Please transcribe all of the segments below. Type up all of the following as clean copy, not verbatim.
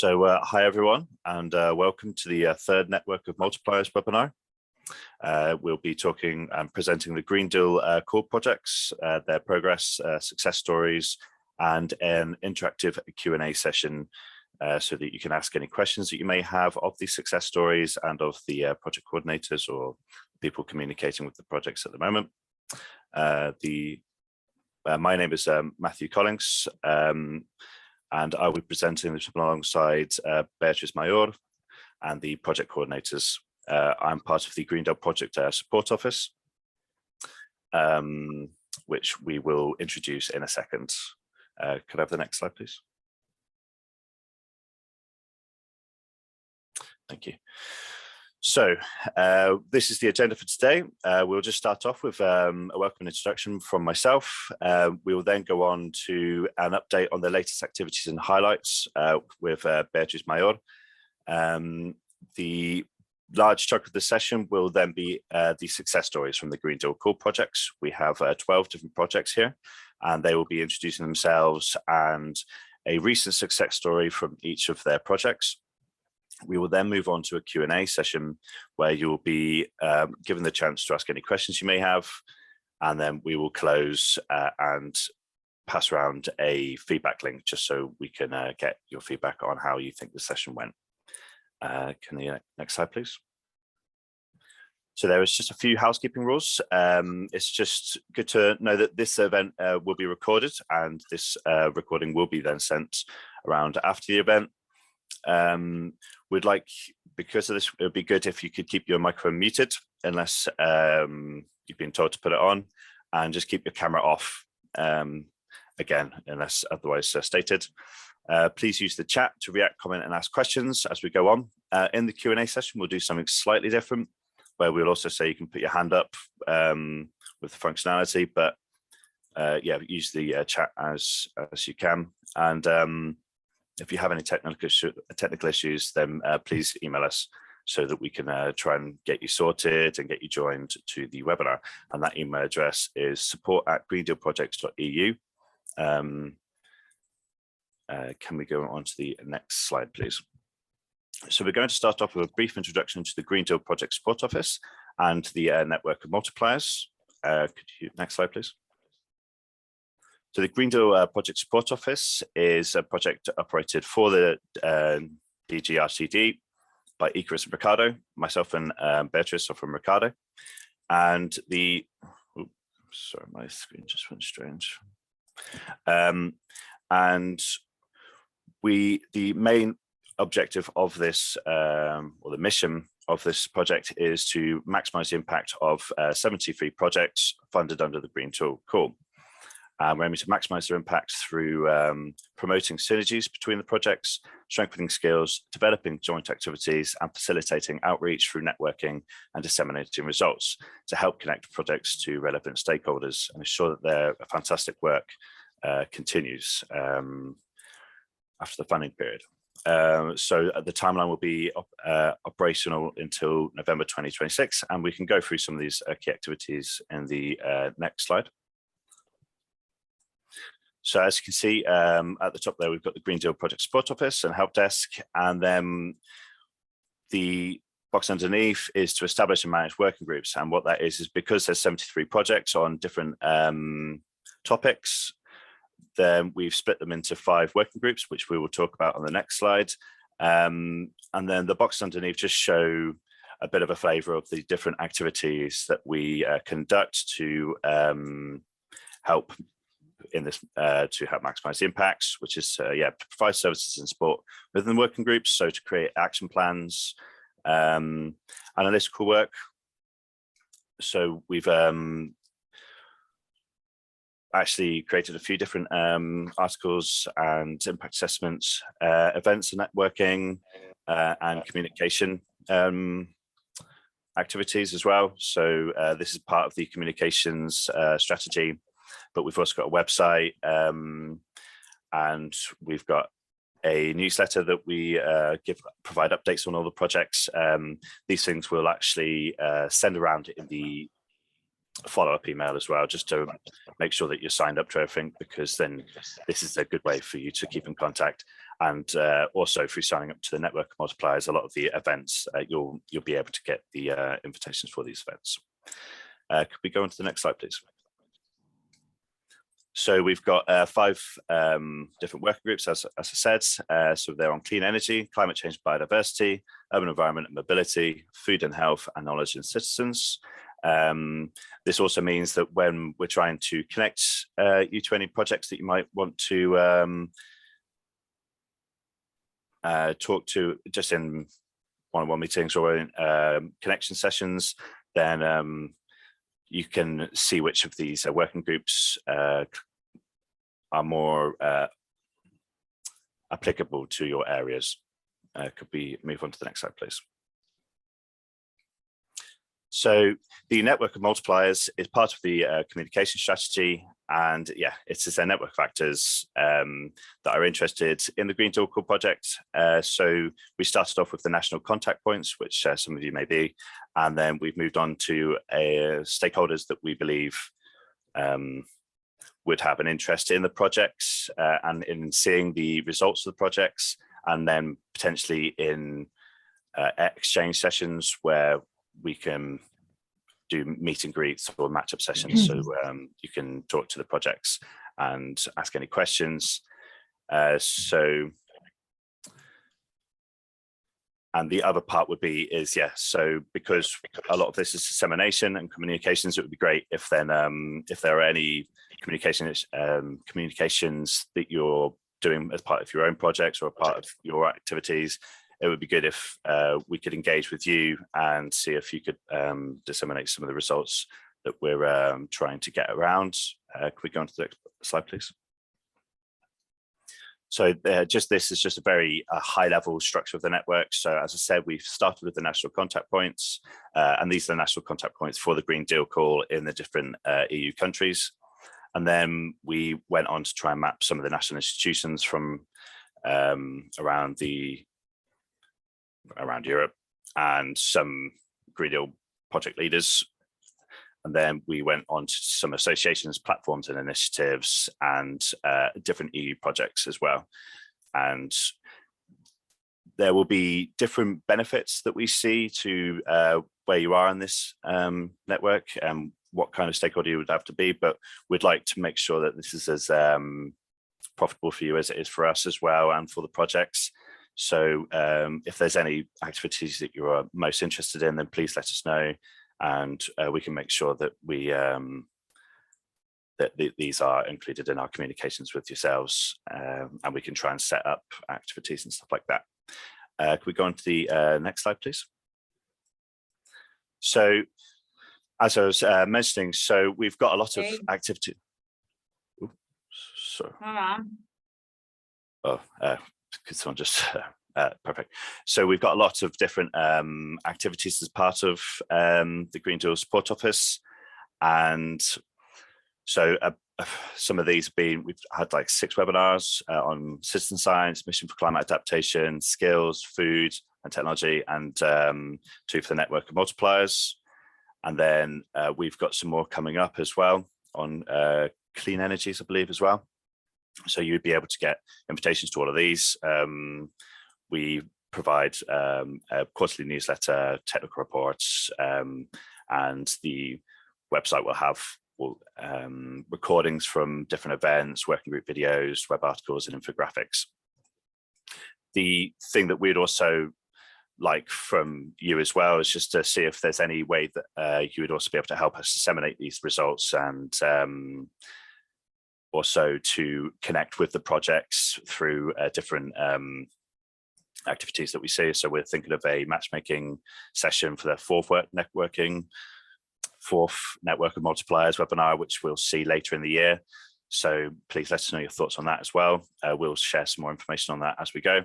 Hi everyone, and welcome to the third Network of Multipliers webinar. We'll be talking and presenting the Green Deal Call projects, their progress, success stories, and an interactive Q&A session so that you can ask any questions that you may have of these success stories and of the project coordinators or people communicating with the projects at the moment. My name is Matthew Collins, and I will be presenting this alongside Beatriz Mayor and the project coordinators. I'm part of the Green Deal Project Support Office, which we will introduce in a second. Could I have the next slide, please? Thank you. So this is the agenda for today. We'll just start off with a welcome introduction from myself. We will then go on to an update on the latest activities and highlights with Beatriz Mayor. The large chunk of the session will then be the success stories from the Green Deal Call projects. We have 12 different projects here, and they will be introducing themselves and a recent success story from each of their projects. We will then move on to a Q&A session where you will be given the chance to ask any questions you may have, and then we will close and pass around a feedback link just so we can get your feedback on how you think the session went. Can the next slide, please? So there is just a few housekeeping rules. It's just good to know that this event will be recorded, and this recording will be then sent around after the event. We'd like, because of this, it would be good if you could keep your microphone muted unless you've been told to put it on, and just keep your camera off, again, unless otherwise stated. Please use the chat to react, comment, and ask questions as we go on. In the Q&A session, we'll do something slightly different, where we'll also say you can put your hand up with the functionality, but yeah, use the chat as you can. And if you have any technical issues, then please email us so that we can try and get you sorted and get you joined to the webinar. And that email address is support@greendealprojects.eu. Can we go on to the next slide, please? So we're going to start off with a brief introduction to the Green Deal Project Support Office and the Network of Multipliers. Next slide, please. So the Green Deal Project Support Office is a project operated for the DG-RTD by Icarus and Ricardo. Myself and Beatriz are from Ricardo. And the, sorry, my screen just went strange. And the main objective of this, or the mission of this project, is to maximize the impact of 73 projects funded under the Green Deal Call. We're aiming to maximize their impact through promoting synergies between the projects, strengthening skills, developing joint activities, and facilitating outreach through networking and disseminating results to help connect projects to relevant stakeholders and ensure that their fantastic work continues after the funding period. So the timeline will be operational until November 2026, and we can go through some of these key activities in the next slide. So as you can see at the top there, we've got the Green Deal Project Support Office and Help Desk, and then the box underneath is to establish and manage working groups. And what that is because there's 73 projects on different topics, then we've split them into 5 working groups, which we will talk about on the next slide. And then the boxes underneath just show a bit of a flavour of the different activities that we conduct to help in this to help maximize the impacts, which is to provide services and support within the working groups, so to create action plans, analytical work. So we've actually created a few different articles and impact assessments, events and networking, and communication activities as well. So this is part of the communications strategy. But we've also got a website, and we've got a newsletter that we provide updates on all the projects. These things we'll actually send around in the follow-up email as well, just to make sure that you're signed up to everything, because then this is a good way for you to keep in contact. and also through signing up to the Network of Multipliers, a lot of the events, you'll be able to get the invitations for these events. Could we go on to the next slide, please? So we've got 5 different working groups, as I said. So they're on clean energy, climate change, biodiversity, urban environment and mobility, food and health, and knowledge and citizens. This also means that when we're trying to connect you to any projects that you might want to talk to just in one-on-one meetings or in connection sessions, then you can see which of these working groups are more applicable to your areas. Could we move on to the next slide, please? So the Network of Multipliers is part of the communication strategy, and yeah, it's a network of actors that are interested in the Green Deal Call project. So we started off with the national contact points, which some of you may be, and then we've moved on to stakeholders that we believe would have an interest in the projects and in seeing the results of the projects, and then potentially in exchange sessions where we can do meet and greets or match up sessions. So you can talk to the projects and ask any questions. And the other part would be so because a lot of this is dissemination and communications, it would be great if then if there are any communications that you're doing as part of your own projects or a part of your activities, it would be good if we could engage with you and see if you could disseminate some of the results that we're trying to get around. Could we go on to the next slide, please? So this is just a very high level structure of the network. So as I said, we've started with the national contact points, and these are the national contact points for the Green Deal Call in the different EU countries. And then we went on to try and map some of the national institutions from around Europe and some Green Deal project leaders. And then we went on to some associations, platforms and initiatives and different EU projects as well. And there will be different benefits that we see to where you are in this network and what kind of stakeholder you would have to be, but we'd like to make sure that this is as profitable for you as it is for us as well and for the projects. So if there's any activities that you are most interested in, then please let us know, and we can make sure that these are included in our communications with yourselves, and we can try and set up activities and stuff like that. Could we go on to the next slide, please? So as I was mentioning, so we've got a lot of activity. Ooh, sorry. Oh, could someone just perfect. So we've got a lot of different activities as part of the Green Deal Support Office, and so some of these have been, we've had like 6 webinars on citizen science, mission for climate adaptation, skills, food and technology, and 2 for the Network of Multipliers. And then we've got some more coming up as well on clean energies, I believe, as well. So you'd be able to get invitations to all of these. We provide a quarterly newsletter, technical reports, and the website will have recordings from different events, working group videos, web articles, and infographics. The thing that we'd also like from you as well is just to see if there's any way that you would also be able to help us disseminate these results, and also to connect with the projects through different activities that we see. So we're thinking of a matchmaking session for the 4th Network of Multipliers webinar, which we'll see later in the year. So please let us know your thoughts on that as well. We'll share some more information on that as we go.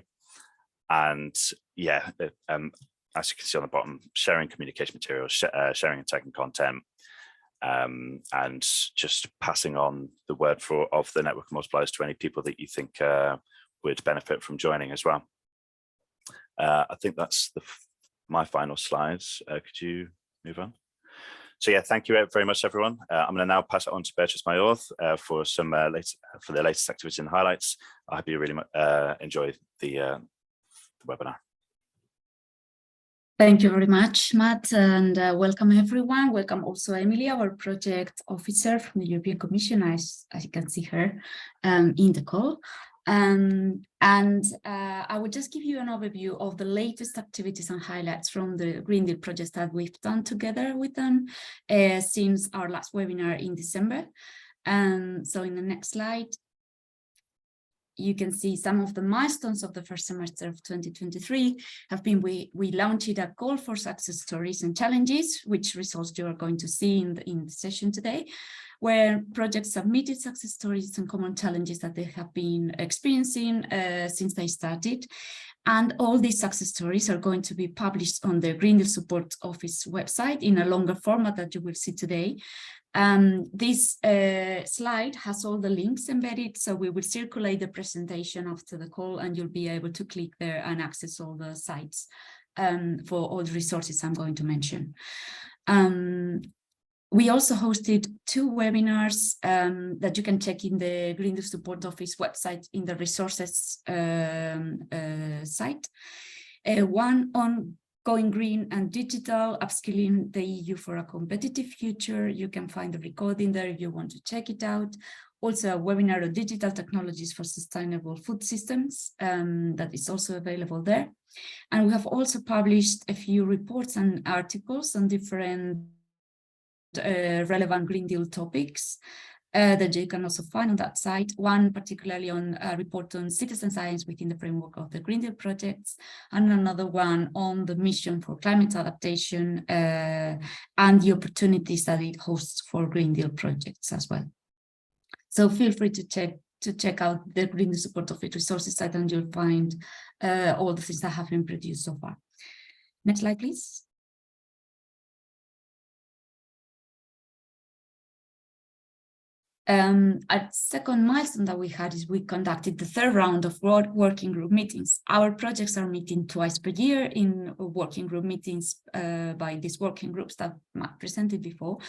And yeah, as you can see on the bottom, sharing communication materials, sharing and tagging content, and just passing on the word of the Network of Multipliers to any people that you think would benefit from joining as well. I think that's my final slides. Could you move on? So yeah, thank you very much, everyone. I'm going to now pass it on to Beatrice Mayorth for some for the latest activities and highlights. I hope you really enjoy the webinar. Thank you very much, Matt, and welcome everyone. Welcome also Emily, our project officer from the European Commission, as you can see her in the call. I will just give you an overview of the latest activities and highlights from the Green Deal projects that we've done together with them since our last webinar in December. So in the next slide, you can see some of the milestones of the first semester of 2023 have been we launched a call for success stories and challenges, which results you are going to see in the session today, where projects submitted success stories and common challenges that they have been experiencing since they started. And all these success stories are going to be published on the Green Deal Support Office website in a longer format that you will see today. This slide has all the links embedded, so we will circulate the presentation after the call and you'll be able to click there and access all the sites for all the resources I'm going to mention. We also hosted 2 webinars that you can check in the Green Deal Support Office website in the resources site. One on Going Green and Digital, Upskilling the EU for a Competitive Future. You can find the recording there if you want to check it out. Also a webinar on digital technologies for sustainable food systems that is also available there. And we have also published a few reports and articles on different relevant Green Deal topics that you can also find on that site. One particularly on a report on citizen science within the framework of the Green Deal projects, and another one on the mission for climate adaptation and the opportunities that it hosts for Green Deal projects as well. So feel free to check out the Green Deal Support Office resources site and you'll find all the things that have been produced so far. Next slide, please. A second milestone that we had is we conducted the 3rd round of working group meetings. Our projects are meeting twice per year in working group meetings by these working groups that Matt presented before.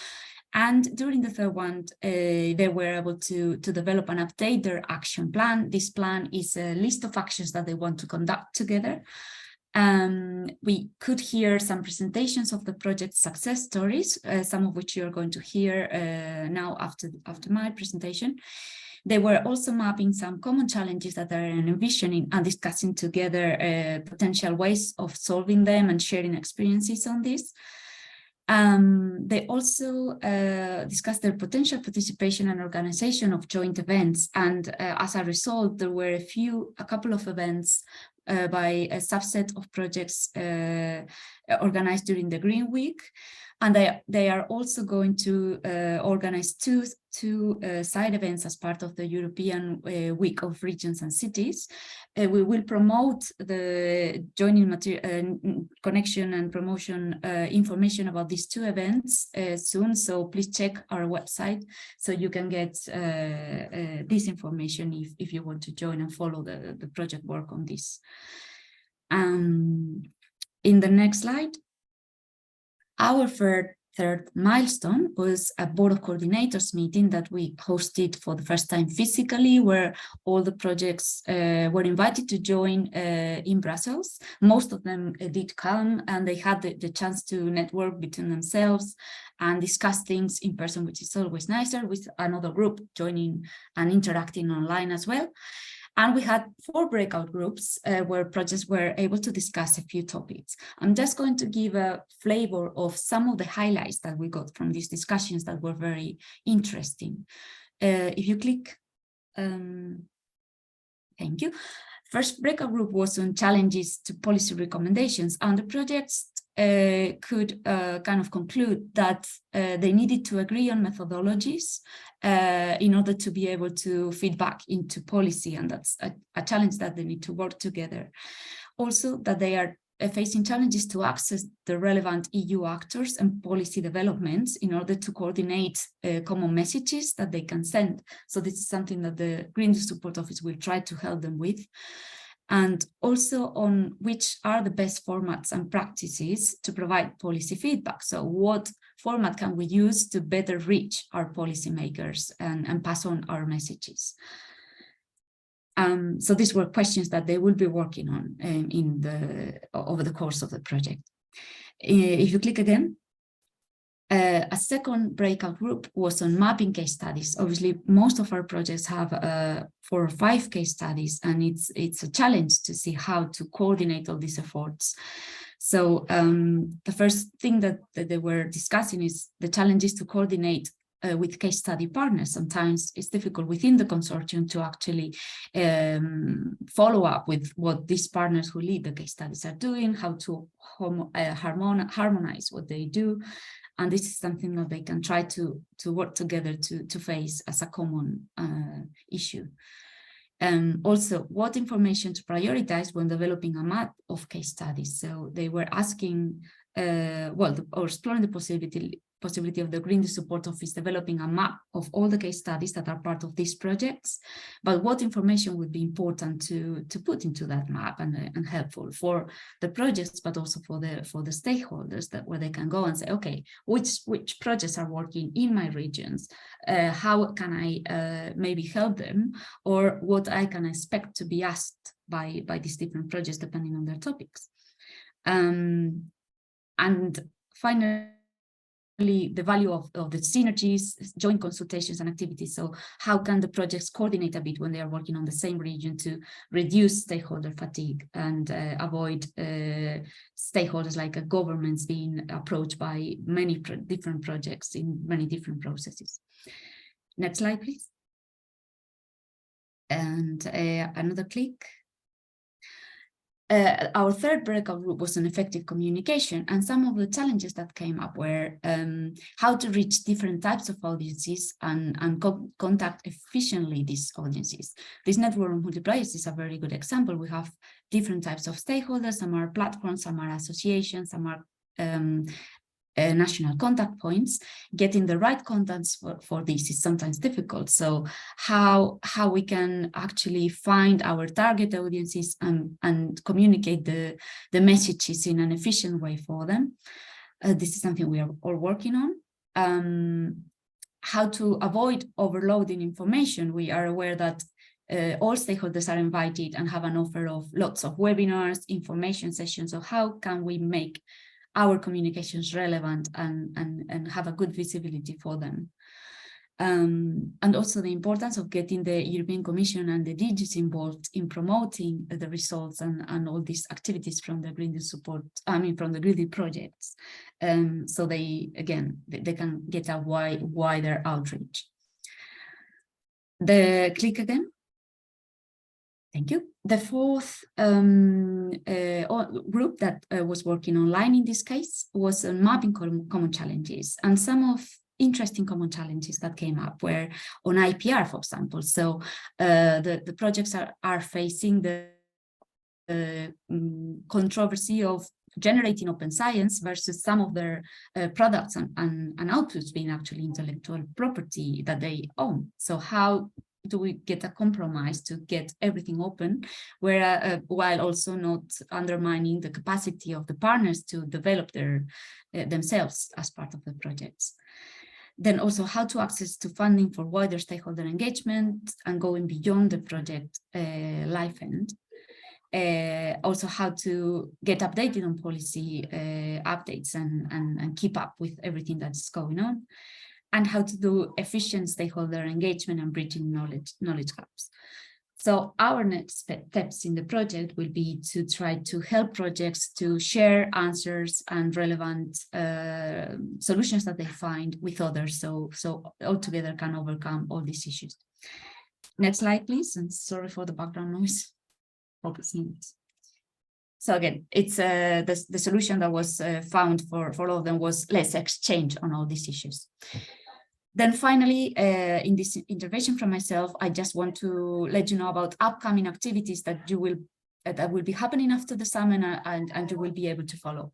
And during the 3rd one, they were able to develop and update their action plan. This plan is a list of actions that they want to conduct together. We could hear some presentations of the project success stories, some of which you're going to hear now after my presentation. They were also mapping some common challenges that they're envisioning and discussing together potential ways of solving them and sharing experiences on this. They also discussed their potential participation and organization of joint events. And as a result, there were a couple of events by a subset of projects organized during the Green Week. And they are also going to organize two side events as part of the European Week of Regions and Cities. We will promote the joining material, connection and promotion information about these 2 events soon. So please check our website so you can get this information if you want to join and follow the project work on this. In the next slide, our third milestone was a board of coordinators meeting that we hosted for the first time physically, where all the projects were invited to join in Brussels. Most of them did come, and they had the chance to network between themselves and discuss things in person, which is always nicer, with another group joining and interacting online as well. And we had 4 breakout groups where projects were able to discuss a few topics. I'm just going to give a flavor of some of the highlights that we got from these discussions that were very interesting. If you click, thank you. First breakout group was on challenges to policy recommendations, and the projects could kind of conclude that they needed to agree on methodologies in order to be able to feed back into policy, and that's a challenge that they need to work together. Also, that they are facing challenges to access the relevant EU actors and policy developments in order to coordinate common messages that they can send. So this is something that the Green Deal Support Office will try to help them with. and also on which are the best formats and practices to provide policy feedback. So what format can we use to better reach our policymakers and pass on our messages? So these were questions that they will be working on over the course of the project. If you click again, a second breakout group was on mapping case studies. Obviously, most of our projects have 4 or 5 case studies, and it's a challenge to see how to coordinate all these efforts. So the first thing that they were discussing is the challenges to coordinate with case study partners. Sometimes it's difficult within the consortium to actually follow up with what these partners who lead the case studies are doing, how to harmonize what they do. And this is something that they can try to work together to face as a common issue. Also, what information to prioritize when developing a map of case studies. So they were asking, or exploring the possibility of the Green Deal Support Office developing a map of all the case studies that are part of these projects, but what information would be important to put into that map and helpful for the projects, but also for the stakeholders, that where they can go and say, okay, which projects are working in my regions, how can I maybe help them, or what I can expect to be asked by these different projects depending on their topics. And finally, the value of the synergies, joint consultations and activities. So how can the projects coordinate a bit when they are working on the same region to reduce stakeholder fatigue and avoid stakeholders like governments being approached by many different projects in many different processes. Next slide, please. And another click. Our third breakout group was on effective communication, and some of the challenges that came up were how to reach different types of audiences and contact efficiently these audiences. This network of multipliers is a very good example. We have different types of stakeholders. Some are platforms, some are associations, some are national contact points. Getting the right contacts for this is sometimes difficult. So how we can actually find our target audiences and communicate the messages in an efficient way for them. This is something we are all working on. How to avoid overloading information. We are aware that all stakeholders are invited and have an offer of lots of webinars, information sessions. So how can we make our communications relevant and have a good visibility for them. And also the importance of getting the European Commission and the DGs involved in promoting the results and all these activities from the Green Deal support, from the Green Deal projects. So they can get a wider outreach. Click again. Thank you. The fourth group that was working online in this case was on mapping common challenges, and some of interesting common challenges that came up were on IPR, for example. So the projects are facing the controversy of generating open science versus some of their products and outputs being actually intellectual property that they own. So how do we get a compromise to get everything open, while also not undermining the capacity of the partners to develop themselves as part of the projects? Then also how to access to funding for wider stakeholder engagement and going beyond the project life end. Also how to get updated on policy updates and keep up with everything that's going on, and how to do efficient stakeholder engagement and bridging knowledge gaps. So our next steps in the project will be to try to help projects to share answers and relevant solutions that they find with others, so all together can overcome all these issues. Next slide, please, and sorry for the background noise. Focusing. So again, it's the solution that was found for all of them was less exchange on all these issues. Then finally, in this intervention from myself, I just want to let you know about upcoming activities that will be happening after the summer and you will be able to follow.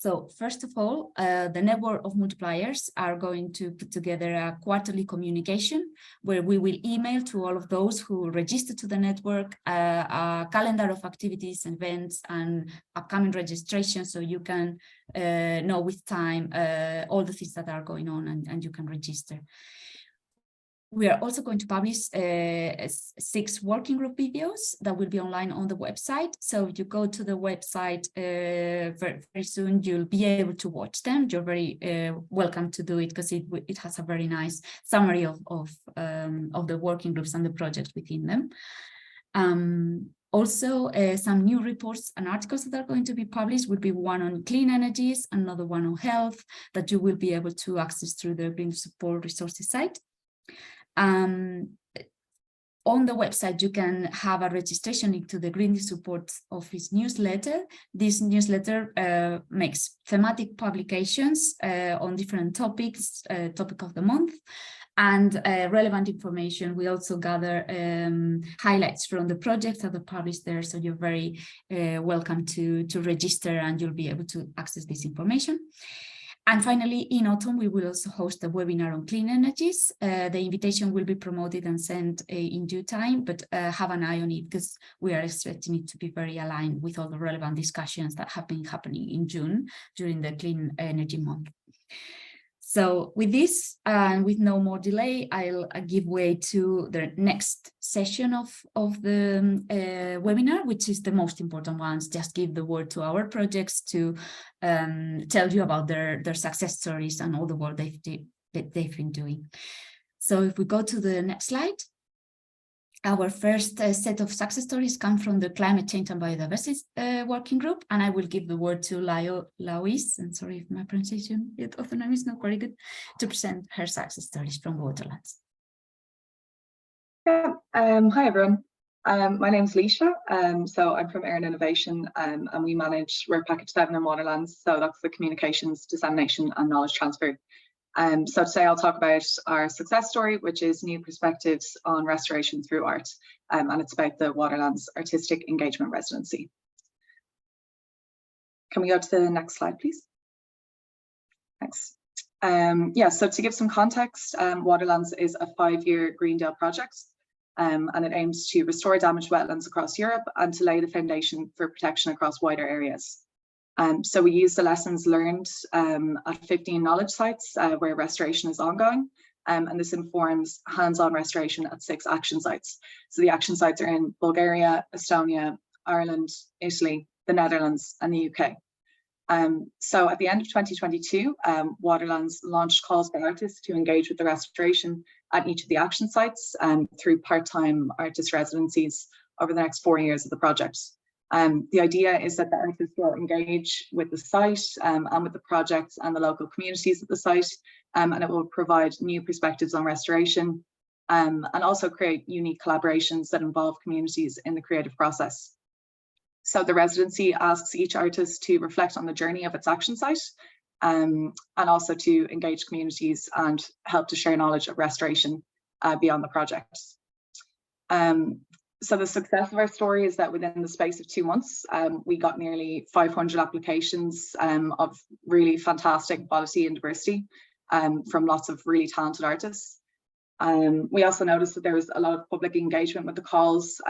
So first of all, the Network of Multipliers are going to put together a quarterly communication where we will email to all of those who register to the network a calendar of activities, events, and upcoming registration, so you can know with time all the things that are going on, and you can register. We are also going to publish 6 working group videos that will be online on the website. So if you go to the website very soon, you'll be able to watch them. You're very welcome to do it, because it has a very nice summary of the working groups and the projects within them. Also, some new reports and articles that are going to be published would be one on clean energies, another one on health, that you will be able to access through the Green Support Resources site. On the website, you can have a registration link to the Green Deal Support Office newsletter. This newsletter makes thematic publications on different topics, topic of the month, and relevant information. We also gather highlights from the projects that are published there, so you're very welcome to register, and you'll be able to access this information. And finally, in autumn, we will also host a webinar on clean energies. The invitation will be promoted and sent in due time, but have an eye on it, because we are expecting it to be very aligned with all the relevant discussions that have been happening in June during the Clean Energy Month. So with this, and with no more delay, I'll give way to the next session of the webinar, which is the most important ones. Just give the word to our projects to tell you about their success stories and all the work they've been doing. So if we go to the next slide. Our first set of success stories come from the Climate Change and Biodiversity Working Group, and I will give the word to Lois, and sorry if my pronunciation of the name is not very good, to present her success stories from Waterlands. Yeah, hi everyone. My name's Leisha, so I'm from Erin Innovation, and we manage Work Package 7 in Waterlands, so that's the communications, dissemination and knowledge transfer. So today I'll talk about our success story, which is new perspectives on restoration through art, and it's about the Waterlands Artistic Engagement Residency. Can we go to the next slide, please? Thanks. Yeah, so to give some context, Waterlands is a 5-year Green Deal project, and it aims to restore damaged wetlands across Europe and to lay the foundation for protection across wider areas. So we use the lessons learned at 15 knowledge sites where restoration is ongoing, and this informs hands-on restoration at 6 action sites. So the action sites are in Bulgaria, Estonia, Ireland, Italy, the Netherlands and the UK. So at the end of 2022, Waterlands launched calls for artists to engage with the restoration at each of the action sites through part-time artist residencies over the next 4 years of the project. The idea is that the artists will engage with the site and with the projects and the local communities at the site, and it will provide new perspectives on restoration and also create unique collaborations that involve communities in the creative process. So the residency asks each artist to reflect on the journey of its action site and also to engage communities and help to share knowledge of restoration beyond the projects. So the success of our story is that within the space of 2 months, we got nearly 500 applications of really fantastic quality and diversity from lots of really talented artists. We also noticed that there was a lot of public engagement with the calls.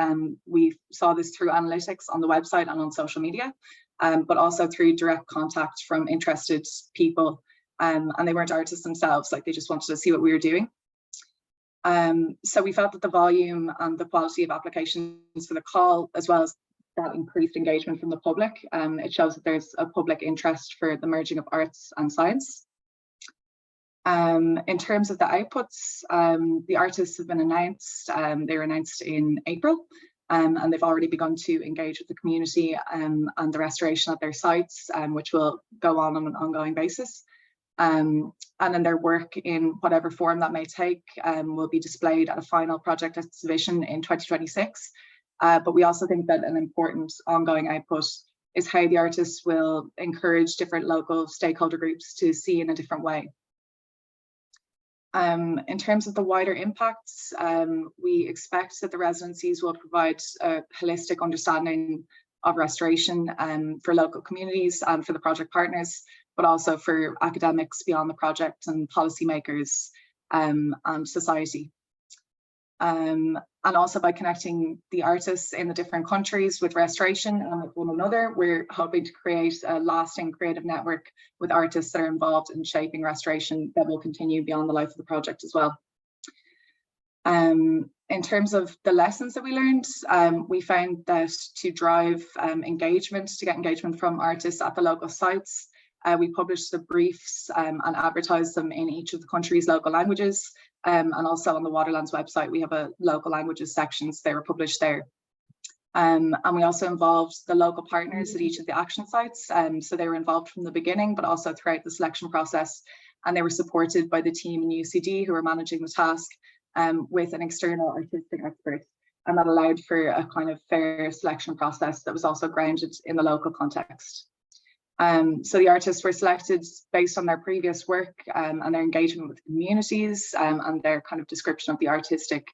We saw this through analytics on the website and on social media, but also through direct contact from interested people. And they weren't artists themselves, like they just wanted to see what we were doing. So we felt that the volume and the quality of applications for the call, as well as that increased engagement from the public, it shows that there's a public interest for the merging of arts and science. In terms of the outputs, the artists have been announced. They were announced in April, and they've already begun to engage with the community and the restoration of their sites, which will go on an ongoing basis. And then their work in whatever form that may take will be displayed at a final project exhibition in 2026. But we also think that an important ongoing output is how the artists will encourage different local stakeholder groups to see in a different way. In terms of the wider impacts, we expect that the residencies will provide a holistic understanding of restoration for local communities and for the project partners, but also for academics beyond the project and policymakers and society. And also by connecting the artists in the different countries with restoration and with one another, we're hoping to create a lasting creative network with artists that are involved in shaping restoration that will continue beyond the life of the project as well. In terms of the lessons that we learned, we found that to drive engagement, to get engagement from artists at the local sites, we published the briefs and advertised them in each of the country's local languages. And also on the Waterlands website, we have a local languages section, so they were published there. And we also involved the local partners at each of the action sites. So they were involved from the beginning, but also throughout the selection process. And they were supported by the team in UCD who were managing the task with an external artistic expert. And that allowed for a kind of fair selection process that was also grounded in the local context. So the artists were selected based on their previous work and their engagement with communities and their kind of description of the artistic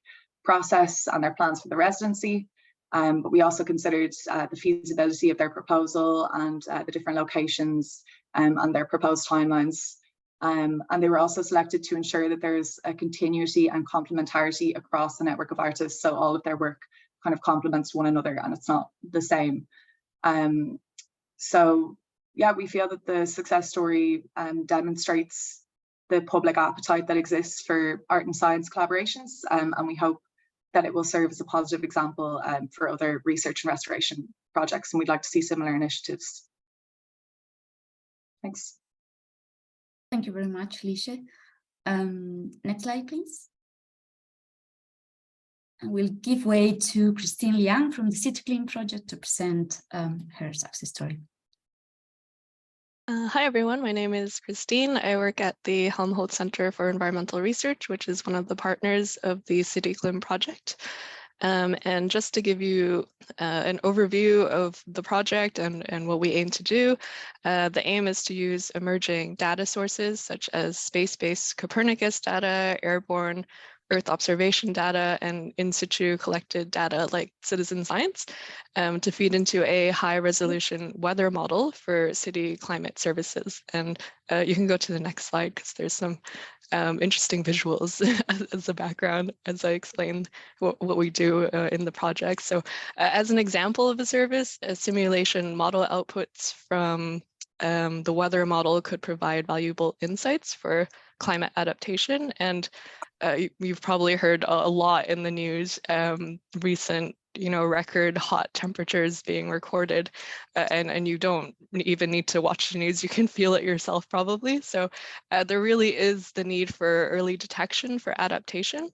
process and their plans for the residency. But we also considered the feasibility of their proposal and the different locations and their proposed timelines. And they were also selected to ensure that there's a continuity and complementarity across the network of artists. So all of their work kind of complements one another and it's not the same. So yeah, we feel that the success story demonstrates the public appetite that exists for art and science collaborations, and we hope that it will serve as a positive example for other research and restoration projects, and we'd like to see similar initiatives. Thanks. Thank you very much, Liesje. Next slide, please. And we'll give way to Christine Liang from the City Clean project to present her success story. Hi, everyone. My name is Christine. I work at the Helmholtz Center for Environmental Research, which is one of the partners of the City Clean project. And just to give you an overview of the project and what we aim to do, the aim is to use emerging data sources such as space-based Copernicus data, airborne Earth observation data, and in situ collected data like citizen science to feed into a high resolution weather model for city climate services. And you can go to the next slide because there's some interesting visuals as a background as I explain what we do in the project. So as an example of a service, a simulation model outputs from the weather model could provide valuable insights for climate adaptation. And you've probably heard a lot in the news, recent, record hot temperatures being recorded, and you don't even need to watch the news, you can feel it yourself probably. So there really is the need for early detection for adaptation.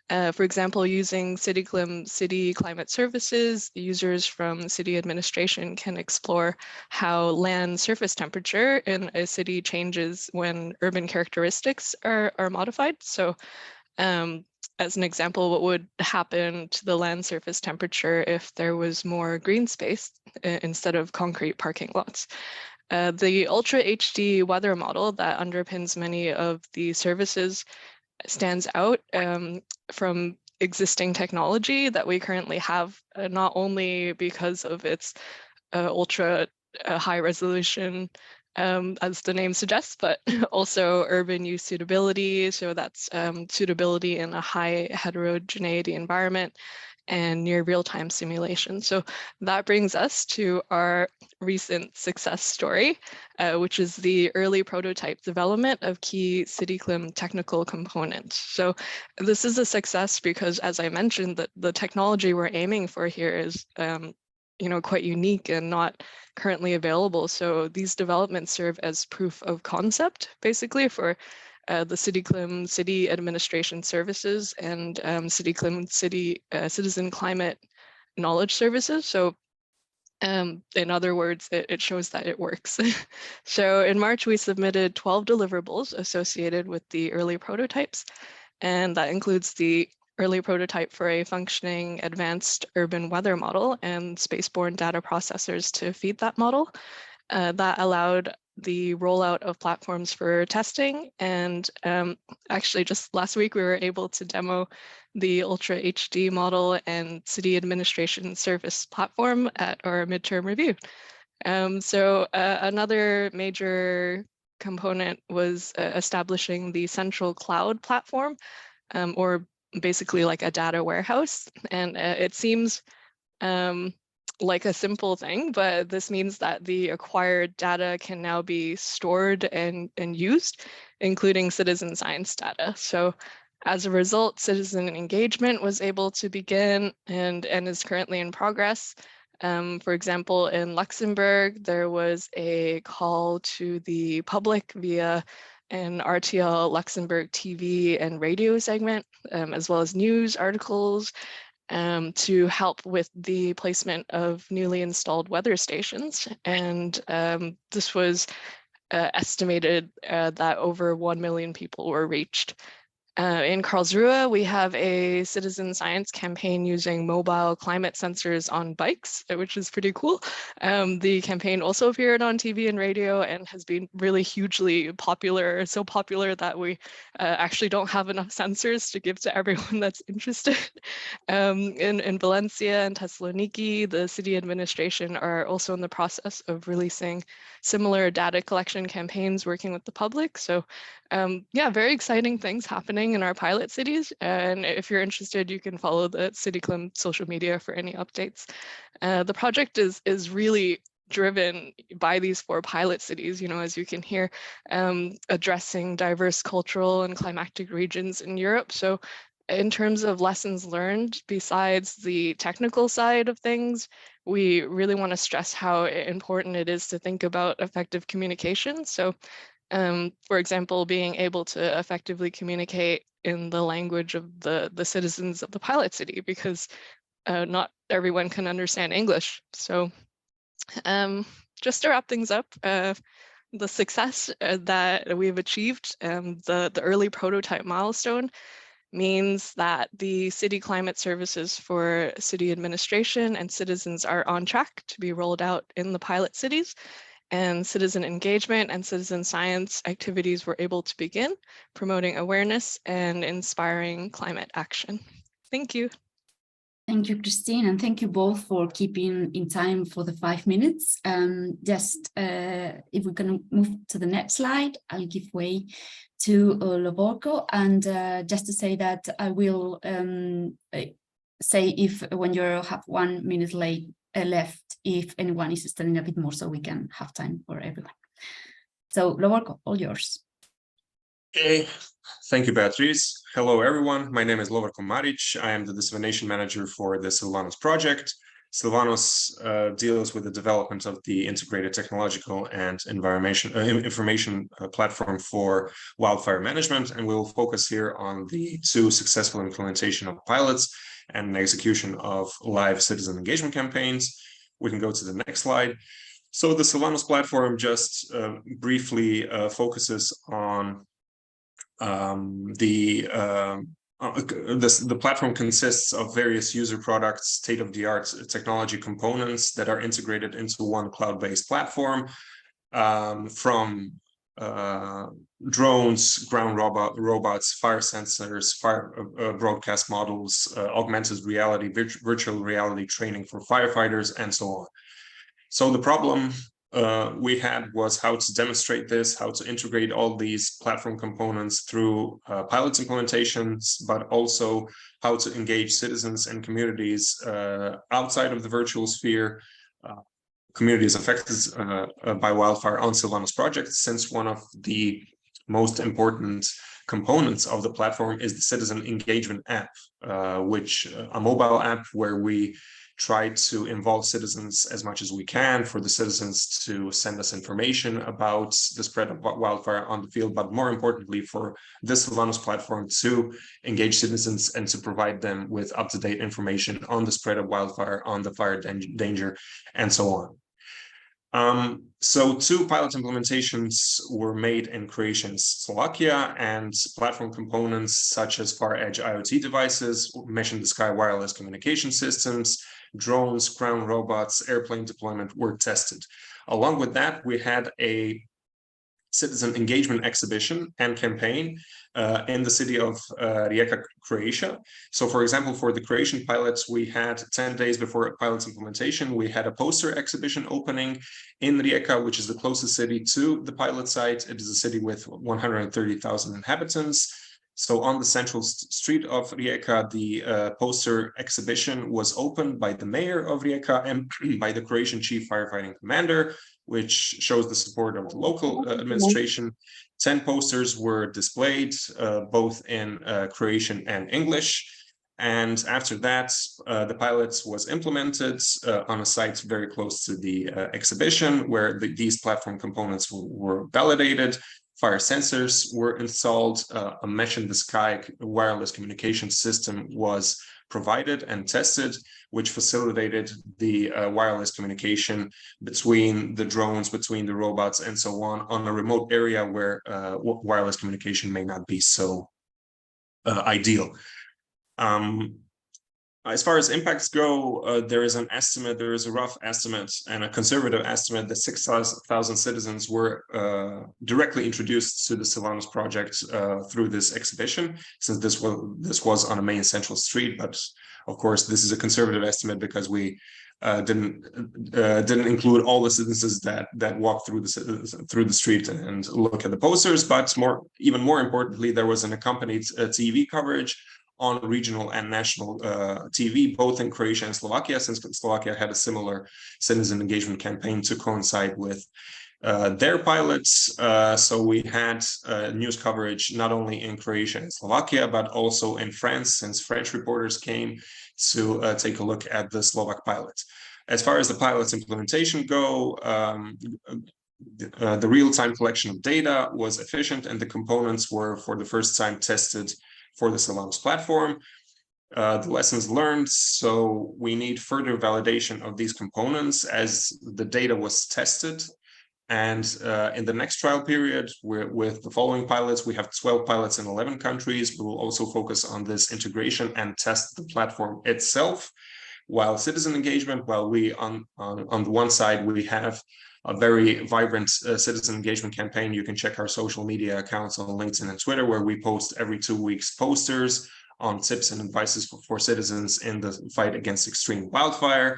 For example, using city climate services, users from city administration can explore how land surface temperature in a city changes when urban characteristics are modified. So as an example, what would happen to the land surface temperature if there was more green space instead of concrete parking lots? The Ultra HD weather model that underpins many of the services stands out from existing technology that we currently have, not only because of its ultra high resolution, as the name suggests, but also urban use suitability. So that's suitability in a high heterogeneity environment and near real-time simulation. So that brings us to our recent success story, which is the early prototype development of key CityClim technical components. So this is a success because, as I mentioned, the technology we're aiming for here is quite unique and not currently available. So these developments serve as proof of concept, basically, for the CityClim City Administration Services and CityClim Citizen Climate Knowledge Services. So in other words, it shows that it works. So in March, we submitted 12 deliverables associated with the early prototypes, and that includes the early prototype for a functioning advanced urban weather model and spaceborne data processors to feed that model. That allowed the rollout of platforms for testing. And actually just last week, we were able to demo the Ultra HD model and city administration service platform at our midterm review. So another major component was establishing the central cloud platform, or basically like a data warehouse. And it seems like a simple thing, but this means that the acquired data can now be stored and used, including citizen science data. So as a result, citizen engagement was able to begin and is currently in progress. For example, in Luxembourg, there was a call to the public via an RTL Luxembourg TV and radio segment, as well as news articles, to help with the placement of newly installed weather stations. And this was estimated that over 1 million people were reached. In Karlsruhe, we have a citizen science campaign using mobile climate sensors on bikes, which is pretty cool. The campaign also appeared on TV and radio and has been really hugely popular, so popular that we actually don't have enough sensors to give to everyone that's interested. In Valencia and Thessaloniki, the city administration are also in the process of releasing similar data collection campaigns working with the public. So yeah, very exciting things happening in our pilot cities. And if you're interested, you can follow the CityClim social media for any updates. The project is really driven by these 4 pilot cities, you know, as you can hear, addressing diverse cultural and climatic regions in Europe. So in terms of lessons learned, besides the technical side of things, we really want to stress how important it is to think about effective communication. So for example, being able to effectively communicate in the language of the citizens of the pilot city, because not everyone can understand English. So just to wrap things up, the success that we've achieved, the early prototype milestone, means that the city climate services for city administration and citizens are on track to be rolled out in the pilot cities. And citizen engagement and citizen science activities were able to begin, promoting awareness and inspiring climate action. Thank you. Thank you, Christine, and thank you both for keeping in time for the 5 minutes. Just if we can move to the next slide, I'll give way to Lovorko, and just to say that I will say if when you have 1 minute left, if anyone is standing a bit more, so we can have time for everyone. So Lovorko, all yours. Okay, thank you, Beatrice. Hello, everyone. My name is Lovorko Maric. I am the dissemination manager for the Silvanos project. Silvanos deals with the development of the integrated technological and information platform for wildfire management, and we'll focus here on the 2 successful implementation of pilots and execution of live citizen engagement campaigns. We can go to the next slide. So the Silvanos platform just briefly focuses on the platform consists of various user products, state-of-the-art technology components that are integrated into one cloud-based platform, from drones, ground robots, fire sensors, fire broadcast models, augmented reality, virtual reality training for firefighters, and so on. So the problem we had was how to demonstrate this, how to integrate all these platform components through pilot implementations, but also how to engage citizens and communities outside of the virtual sphere, communities affected by wildfire on Silvanos projects, since one of the most important components of the platform is the citizen engagement app, which a mobile app where we try to involve citizens as much as we can, for the citizens to send us information about the spread of wildfire on the field, but more importantly for this Silvanos platform to engage citizens and to provide them with up-to-date information on the spread of wildfire, on the fire danger, and so on. So 2 pilot implementations were made in Croatia, Slovakia, and platform components such as far-edge IoT devices, mesh-in-the-sky wireless communication systems, drones, ground robots, airplane deployment were tested. Along with that, we had a citizen engagement exhibition and campaign in the city of Rijeka, Croatia. So for example, for the Croatian pilots, we had 10 days before pilot's implementation, we had a poster exhibition opening in Rijeka, which is the closest city to the pilot site. It is a city with 130,000 inhabitants. So on the central street of Rijeka, the poster exhibition was opened by the mayor of Rijeka and by the Croatian chief firefighting commander, which shows the support of the local administration. 10 posters were displayed, both in Croatian and English. And after that, the pilot was implemented on a site very close to the exhibition, where these platform components were validated. Fire sensors were installed, a mesh in the sky wireless communication system was provided and tested, which facilitated the wireless communication between the drones, between the robots, and so on a remote area where wireless communication may not be so ideal. As far as impacts go, there is a rough estimate and a conservative estimate that 6,000 citizens were directly introduced to the Sylvanus project through this exhibition, since this was on a main central street. But of course, this is a conservative estimate because we didn't include all the citizens that walk through the street and look at the posters. But even more importantly, there was an accompanied TV coverage on regional and national TV, both in Croatia and Slovakia, since Slovakia had a similar citizen engagement campaign to coincide with their pilots. So we had news coverage not only in Croatia and Slovakia, but also in France, since French reporters came to take a look at the Slovak pilot. As far as the pilot's implementation go, the real-time collection of data was efficient, and the components were for the first time tested for the Sylvanus platform. The lessons learned, so we need further validation of these components as the data was tested. And in the next trial period, with the following pilots, we have 12 pilots in 11 countries. We will also focus on this integration and test the platform itself. While citizen engagement, while we on the one side, we have a very vibrant citizen engagement campaign. You can check our social media accounts on LinkedIn and Twitter, where we post every 2 weeks posters on tips and advices for citizens in the fight against extreme wildfire.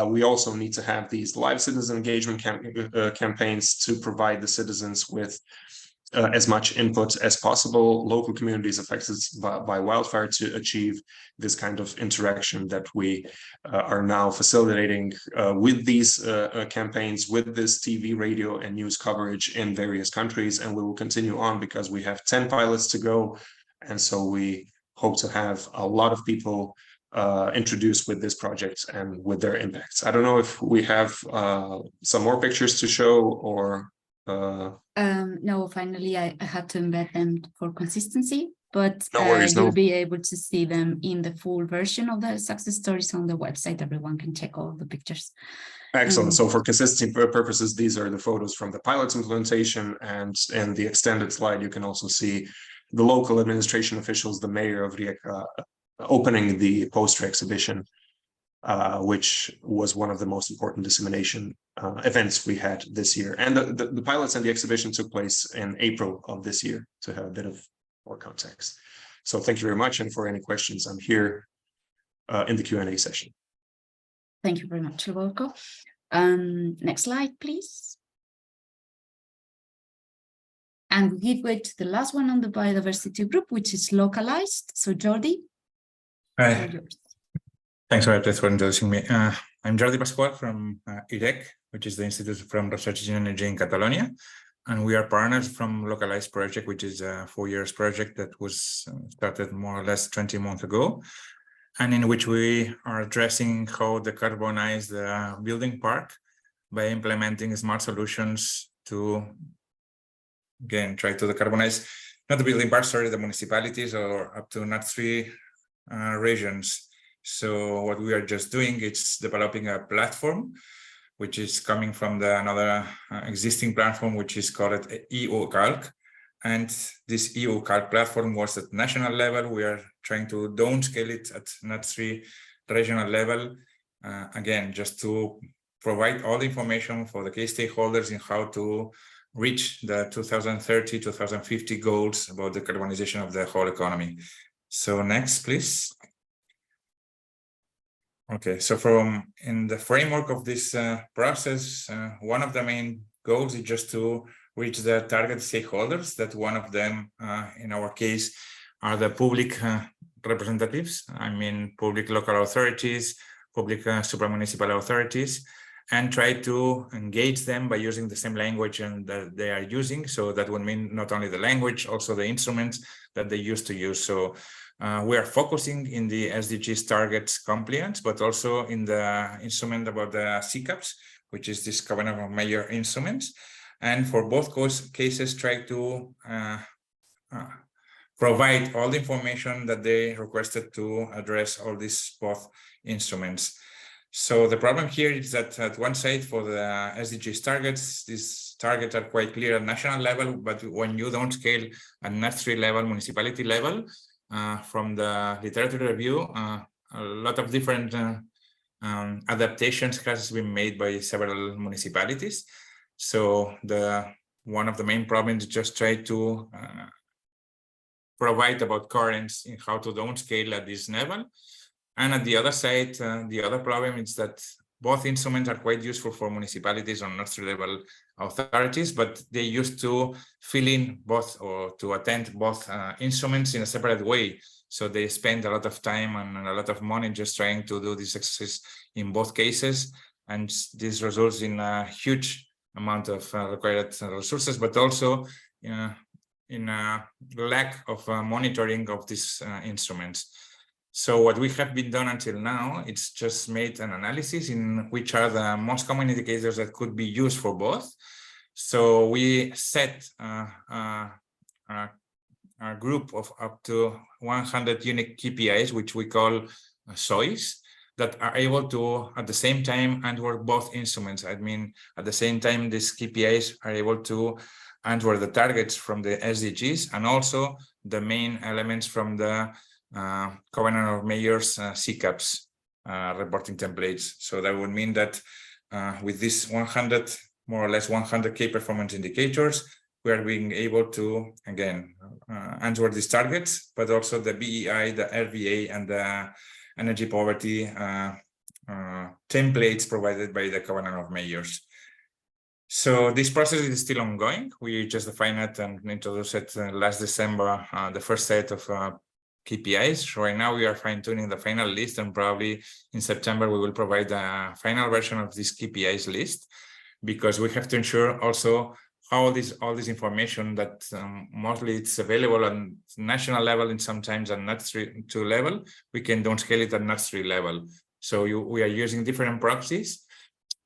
We also need to have these live citizen engagement campaigns to provide the citizens with as much input as possible, local communities affected by wildfire, to achieve this kind of interaction that we are now facilitating with these campaigns, with this TV, radio, and news coverage in various countries. And we will continue on because we have 10 pilots to go. And so we hope to have a lot of people introduced with this project and with their impacts. I don't know if we have some more pictures to show, or no, finally I had to embed them for consistency, but no worries, you'll be able to see them in the full version of the success stories on the website. Everyone can check all the pictures. Excellent. So for consistency purposes, these are the photos from the pilot's implementation, and in the extended slide, you can also see the local administration officials, the mayor of Rijeka, opening the poster exhibition, which was one of the most important dissemination events we had this year. And the pilots and the exhibition took place in April of this year, to have a bit of more context. So thank you very much. And for any questions, I'm here in the Q&A session. Thank you very much, Volko. Next slide, please. And we give way to the last one on the biodiversity group, which is localized. So Jordi. Hi. Thanks for introducing me. I'm Jordi Pascual from IREC, which is the Institute for Research in Energy in Catalonia. And we are partners from Localized Project, which is a 4 years project that was started more or less 20 months ago, and in which we are addressing how to decarbonize the building park by implementing smart solutions to, again, try to decarbonize, not the building park, sorry, the municipalities or up to NAT3 regions. So what we are just doing is developing a platform, which is coming from another existing platform, which is called EUCalc. And this EUCalc platform was at national level. We are trying to downscale it at NAT3 regional level, again, just to provide all the information for the key stakeholders in how to reach the 2030-2050 goals about the decarbonization of the whole economy. So next, please. Okay, so in the framework of this process, one of the main goals is just to reach the target stakeholders. That one of them, in our case, are the public representatives. I mean, public local authorities, public supramunicipal authorities, and try to engage them by using the same language that they are using. So that would mean not only the language, also the instruments that they used to use. So we are focusing in the SDGs targets compliance, but also in the instrument about the CCAPs, which is this covenant of major instruments. And for both cases, try to provide all the information that they requested to address all these both instruments. So the problem here is that at one side for the SDGs targets, these targets are quite clear at national level, but when you don't scale at NUTS3 level, municipality level, from the literature review, a lot of different adaptations has been made by several municipalities. So one of the main problems is just try to provide about currents in how to downscale at this level. And at the other side, the other problem is that both instruments are quite useful for municipalities on NUTS3 level authorities, but they used to fill in both or to attend both instruments in a separate way. So they spend a lot of time and a lot of money just trying to do this exercise in both cases. And this results in a huge amount of required resources, but also in a lack of monitoring of these instruments. So what we have been done until now, it's just made an analysis in which are the most common indicators that could be used for both. So we set a group of up to 100 unique KPIs, which we call SOIs, that are able to, at the same time, answer both instruments. I mean, at the same time, these KPIs are able to answer the targets from the SDGs and also the main elements from the covenant of mayors CCAPs reporting templates. So that would mean that with this 100, more or less 100 key performance indicators, we are being able to, again, answer these targets, but also the BEI, the RVA, and the energy poverty templates provided by the covenant of mayors. So this process is still ongoing. We just defined it and introduced it last December, the first set of KPIs. Right now we are fine-tuning the final list, and probably in September we will provide a final version of this KPIs list, because we have to ensure also how all this information that mostly it's available on national level and sometimes at NUTS2 level, we can downscale it at NUTS3 level. So we are using different proxies.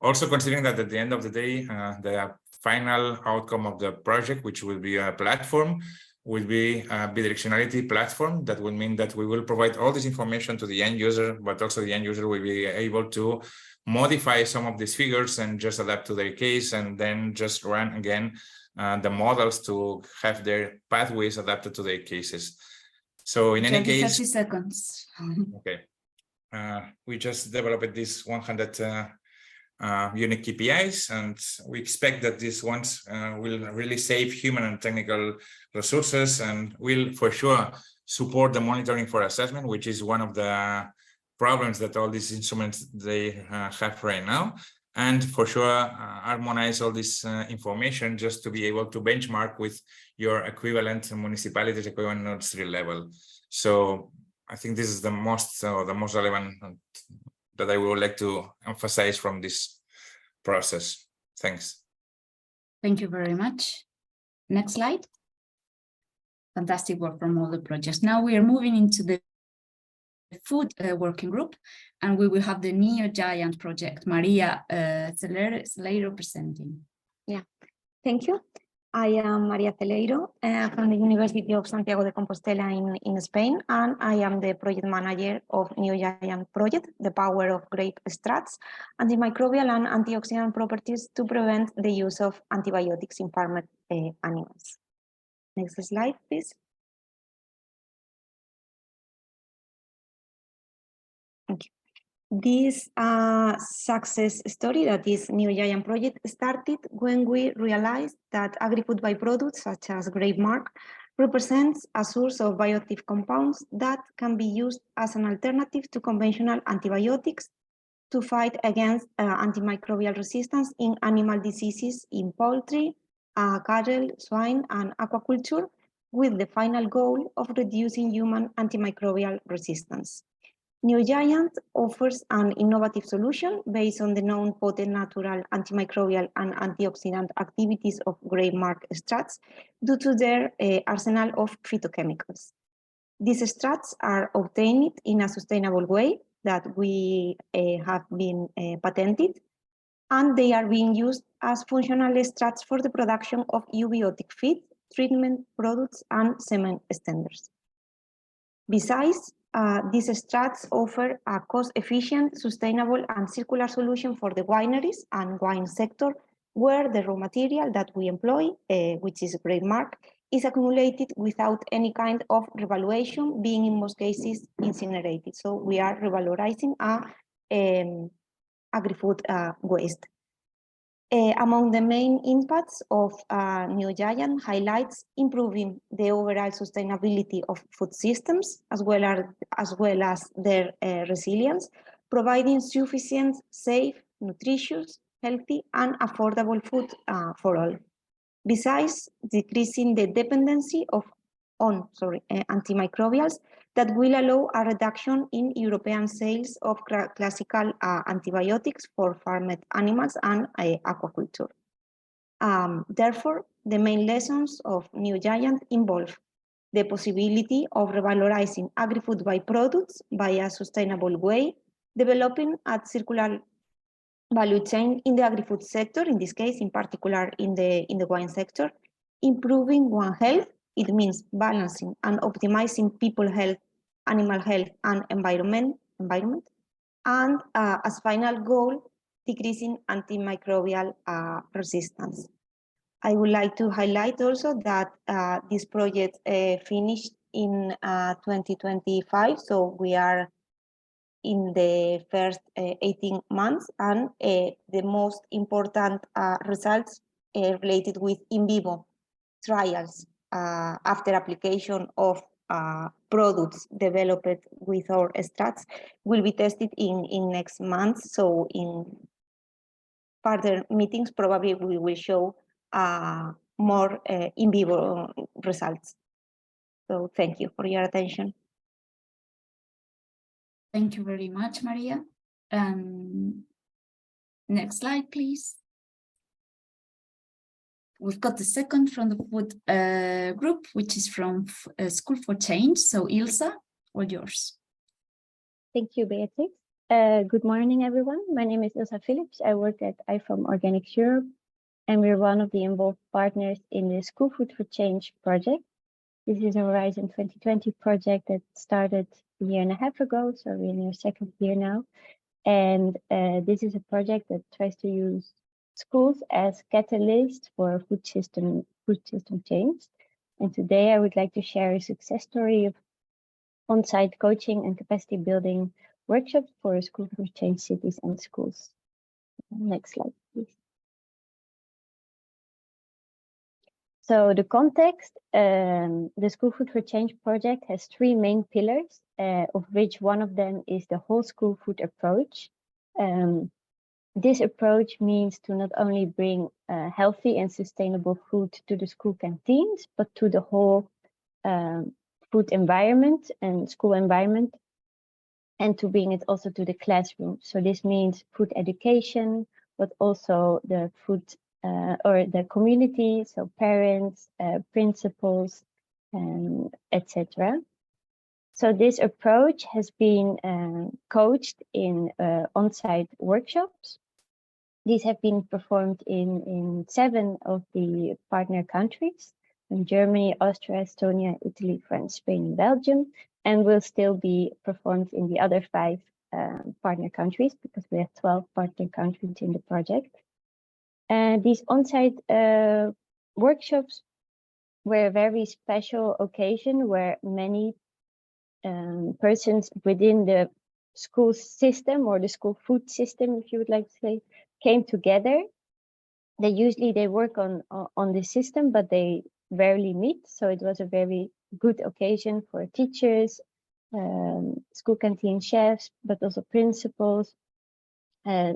Also considering that at the end of the day, the final outcome of the project, which will be a platform, will be a bidirectionality platform. That will mean that we will provide all this information to the end user, but also the end user will be able to modify some of these figures and just adapt to their case, and then just run again the models to have their pathways adapted to their cases. So in any case, 30 seconds. Okay. We just developed this 100 unique KPIs, and we expect that these ones will really save human and technical resources and will for sure support the monitoring for assessment, which is one of the problems that all these instruments they have right now, and for sure harmonize all this information just to be able to benchmark with your equivalent municipalities equivalent NUTS3 level. So I think this is the most relevant that I would like to emphasize from this process. Thanks. Thank you very much. Next slide. Fantastic work from all the projects. Now we are moving into the food working group, and we will have the Neo Giant project. Maria Celeiro presenting. Yeah, thank you. I am Maria Celeiro from the University of Santiago de Compostela in Spain, and I am the project manager of Neo Giant project, the power of grape extracts, antimicrobial and antioxidant properties to prevent the use of antibiotics in farmed animals. Next slide, please. Thank you. This success story, that is New Giant project, started when we realized that agri-food byproducts such as grape marc represents a source of bioactive compounds that can be used as an alternative to conventional antibiotics to fight against antimicrobial resistance in animal diseases in poultry, cattle, swine, and aquaculture, with the final goal of reducing human antimicrobial resistance. New Giant offers an innovative solution based on the known potent natural antimicrobial and antioxidant activities of grape marc extracts due to their arsenal of phytochemicals. These extracts are obtained in a sustainable way that we have been patented, and they are being used as functional extracts for the production of eubiotic feed, treatment products, and semen extenders. Besides, these extracts offer a cost-efficient, sustainable, and circular solution for the wineries and wine sector, where the raw material that we employ, which is grape marc, is accumulated without any kind of revaluation, being in most cases incinerated. So we are revalorizing agri-food waste. Among the main impacts of New Giant highlights improving the overall sustainability of food systems, as well as their resilience, providing sufficient, safe, nutritious, healthy, and affordable food for all. Besides, decreasing the dependency on antimicrobials that will allow a reduction in European sales of classical antibiotics for farmed animals and aquaculture. Therefore, the main lessons of New Giant involve the possibility of revalorizing agri-food byproducts by a sustainable way, developing a circular value chain in the agri-food sector, in this case, in particular in the wine sector, improving One Health. It means balancing and optimizing people health, animal health, and environment, and as final goal, decreasing antimicrobial resistance. I would like to highlight also that this project finished in 2025, so we are in the first 18 months, and the most important results related with in vivo trials after application of products developed with our extracts will be tested in next month. So in further meetings, probably we will show more in vivo results. So thank you for your attention. Thank you very much, Maria. Next slide, please. We've got the second from the food group, which is from School for Change. So Ilsa, all yours. Thank you, Beatrix. Good morning, everyone. My name is Ilsa Phillips. I work at IFOAM Organics Europe, and we're one of the involved partners in the School Food for Change project. This is a Horizon 2020 project that started a year and a half ago, so we're in our second year now. And this is a project that tries to use schools as catalysts for food system change. And today I would like to share a success story of on-site coaching and capacity building workshops for School for Change cities and schools. Next slide, please. So the context, the School Food for Change project has three main pillars, of which one of them is the whole school food approach. This approach means to not only bring healthy and sustainable food to the school canteens, but to the whole food environment and school environment, and to bring it also to the classroom. So this means food education, but also the food or the community, so parents, principals, etc. So this approach has been coached in on-site workshops. These have been performed in 7 of the partner countries, in Germany, Austria, Estonia, Italy, France, Spain, and Belgium, and will still be performed in the other 5 partner countries, because we have 12 partner countries in the project. These on-site workshops were a very special occasion where many persons within the school system, or the school food system, if you would like to say, came together. They work on the system, but they rarely meet. So it was a very good occasion for teachers, school canteen chefs, but also principals,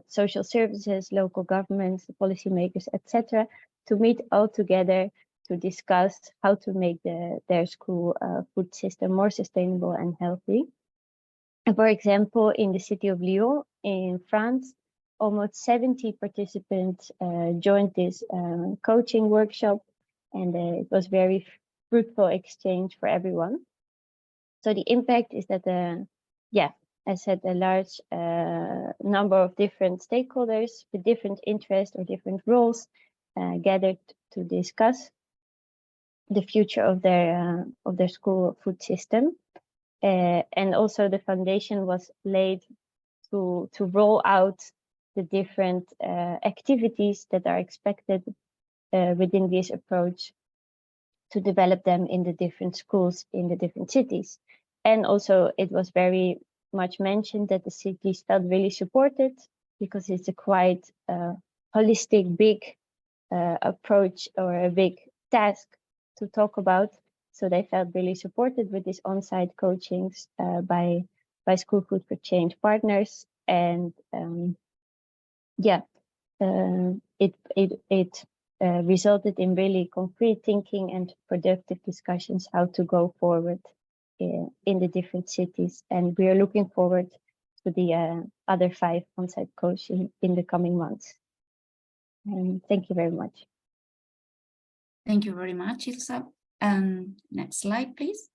social services, local governments, policymakers, etc., to meet all together to discuss how to make their school food system more sustainable and healthy. And for example, in the city of Lyon in France, almost 70 participants joined this coaching workshop, and it was very fruitful exchange for everyone. So the impact is that, I said, a large number of different stakeholders with different interests or different roles gathered to discuss the future of their school food system. And also the foundation was laid to roll out the different activities that are expected within this approach, to develop them in the different schools in the different cities. And also it was very much mentioned that the cities felt really supported, because it's a quite holistic, big approach, or a big task to talk about. So they felt really supported with these on-site coachings by School Food for Change partners. And it resulted in really concrete thinking and productive discussions how to go forward in the different cities. And we are looking forward to the other 5 on-site coaching in the coming months. And thank you very much. Thank you very much, Ilsa. Next slide, please.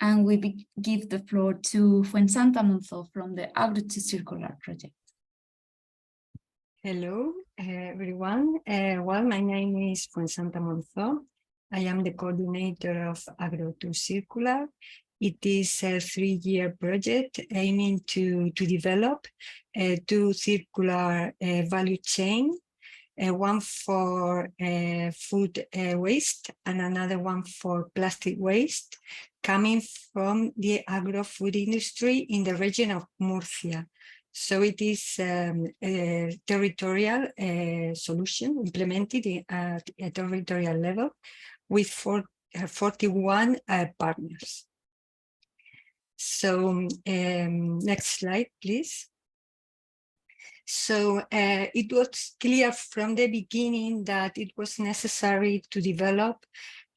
And we give the floor to Fuensanta Monzó from the Agro to Circular project. Hello, everyone. Well, my name is Fuensanta Monzó. I am the coordinator of Agro to Circular. It is a 3-year project aiming to develop 2 circular value chain, one for food waste and another one for plastic waste, coming from the agro-food industry in the region of Murcia. So it is a territorial solution implemented at a territorial level with 41 partners. So next slide, please. So it was clear from the beginning that it was necessary to develop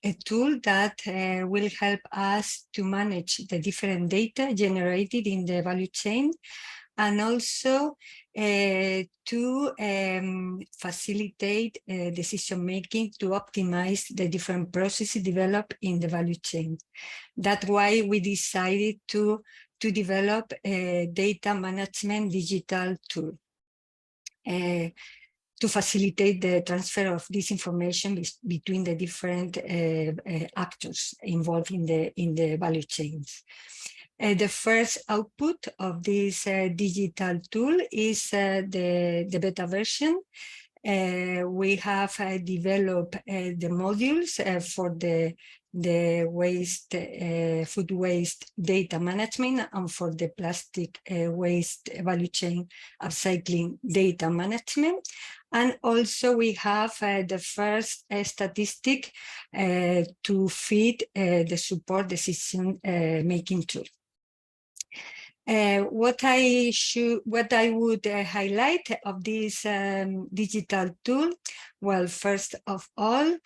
a tool that will help us to manage the different data generated in the value chain, and also to facilitate decision-making to optimize the different processes developed in the value chain. That's why we decided to develop a data management digital tool to facilitate the transfer of this information between the different actors involved in the value chains. The first output of this digital tool is the beta version. We have developed the modules for the waste, food waste data management, and for the plastic waste value chain upcycling data management. And also we have the first statistic to feed the support decision making tool. What I would highlight of this digital tool, well, first of all,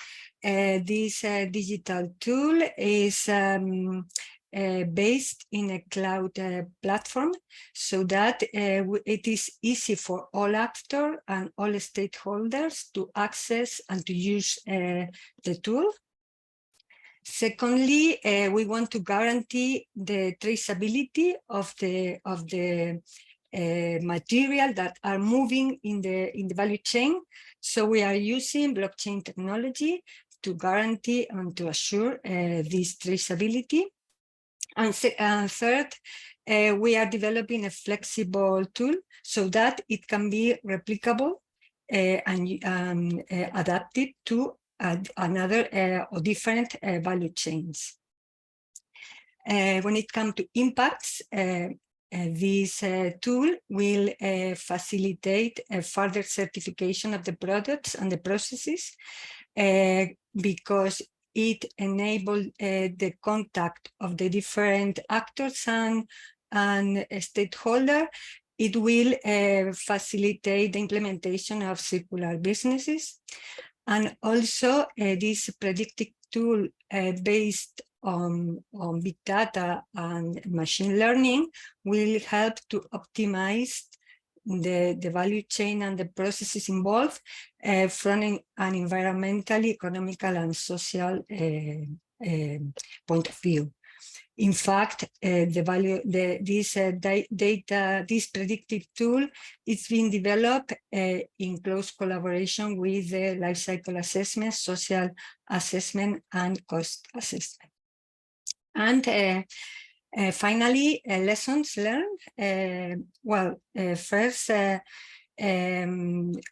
this digital tool is based in a cloud platform, so that it is easy for all actors and all stakeholders to access and to use the tool. Secondly, we want to guarantee the traceability of the material that are moving in the value chain. So we are using blockchain technology to guarantee and to assure this traceability. And third, we are developing a flexible tool so that it can be replicable and adapted to another or different value chains. When it comes to impacts, this tool will facilitate further certification of the products and the processes because it enables the contact of the different actors and stakeholders. It will facilitate the implementation of circular businesses. And also this predictive tool based on big data and machine learning will help to optimize the value chain and the processes involved from an environmental, economical, and social point of view. In fact, this predictive tool is being developed in close collaboration with the life cycle assessment, social assessment, and cost assessment. And finally, lessons learned. First,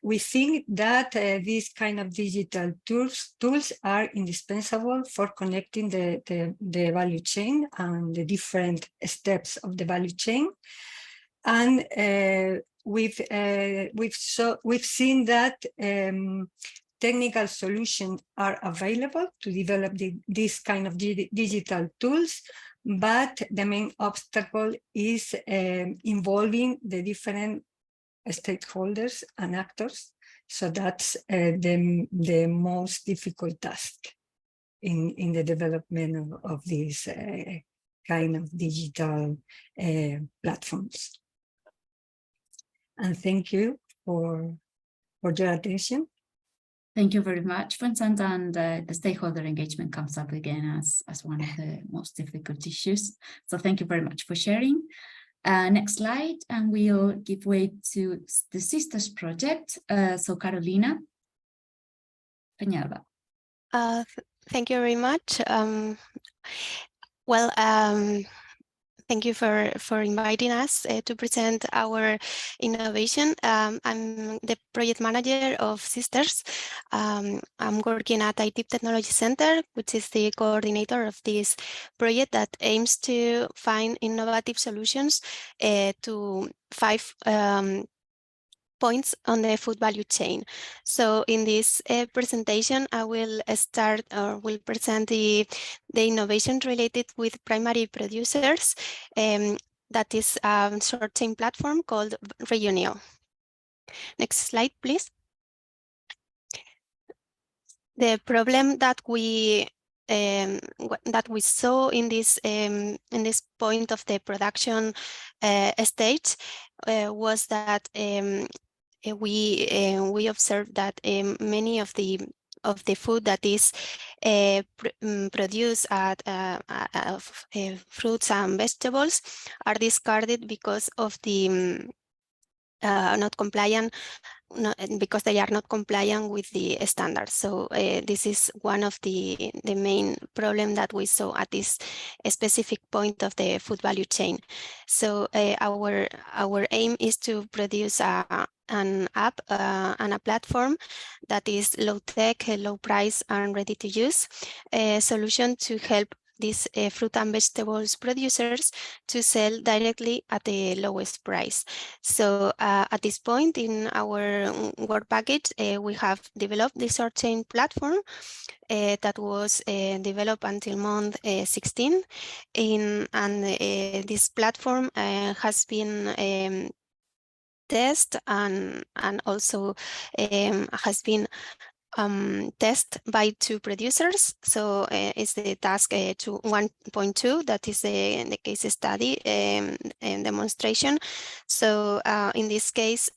we think that these kind of digital tools are indispensable for connecting the value chain and the different steps of the value chain. And we've seen that technical solutions are available to develop this kind of digital tools, but the main obstacle is involving the different stakeholders and actors. So that's the most difficult task in the development of these kind of digital platforms. And thank you for your attention. Thank you very much, Vincent. And the stakeholder engagement comes up again as one of the most difficult issues. So thank you very much for sharing. Next slide, and we'll give way to the Sisters project. So Carolina Peñalba. Thank you very much. Thank you for inviting us to present our innovation. I'm the project manager of Sisters. I'm working at IT Technology Center, which is the coordinator of this project that aims to find innovative solutions to 5 points on the food value chain. So in this presentation, I will present the innovation related with primary producers. That is a short-chain platform called Reunio. Next slide, please. The problem that we saw in this point of the production stage was that we observed that many of the food that is produced of fruits and vegetables are discarded because of the because they are not compliant with the standards. So this is one of the main problem that we saw at this specific point of the food value chain. So our aim is to produce an app and a platform that is low tech, low price, and ready to use, a solution to help these fruit and vegetables producers to sell directly at the lowest price. So at this point in our work package, we have developed this short-chain platform that was developed until month 16. And this platform has been tested and also has been test by 2 producers. So it's the task to 1.2, that is the case study and demonstration. So in this case,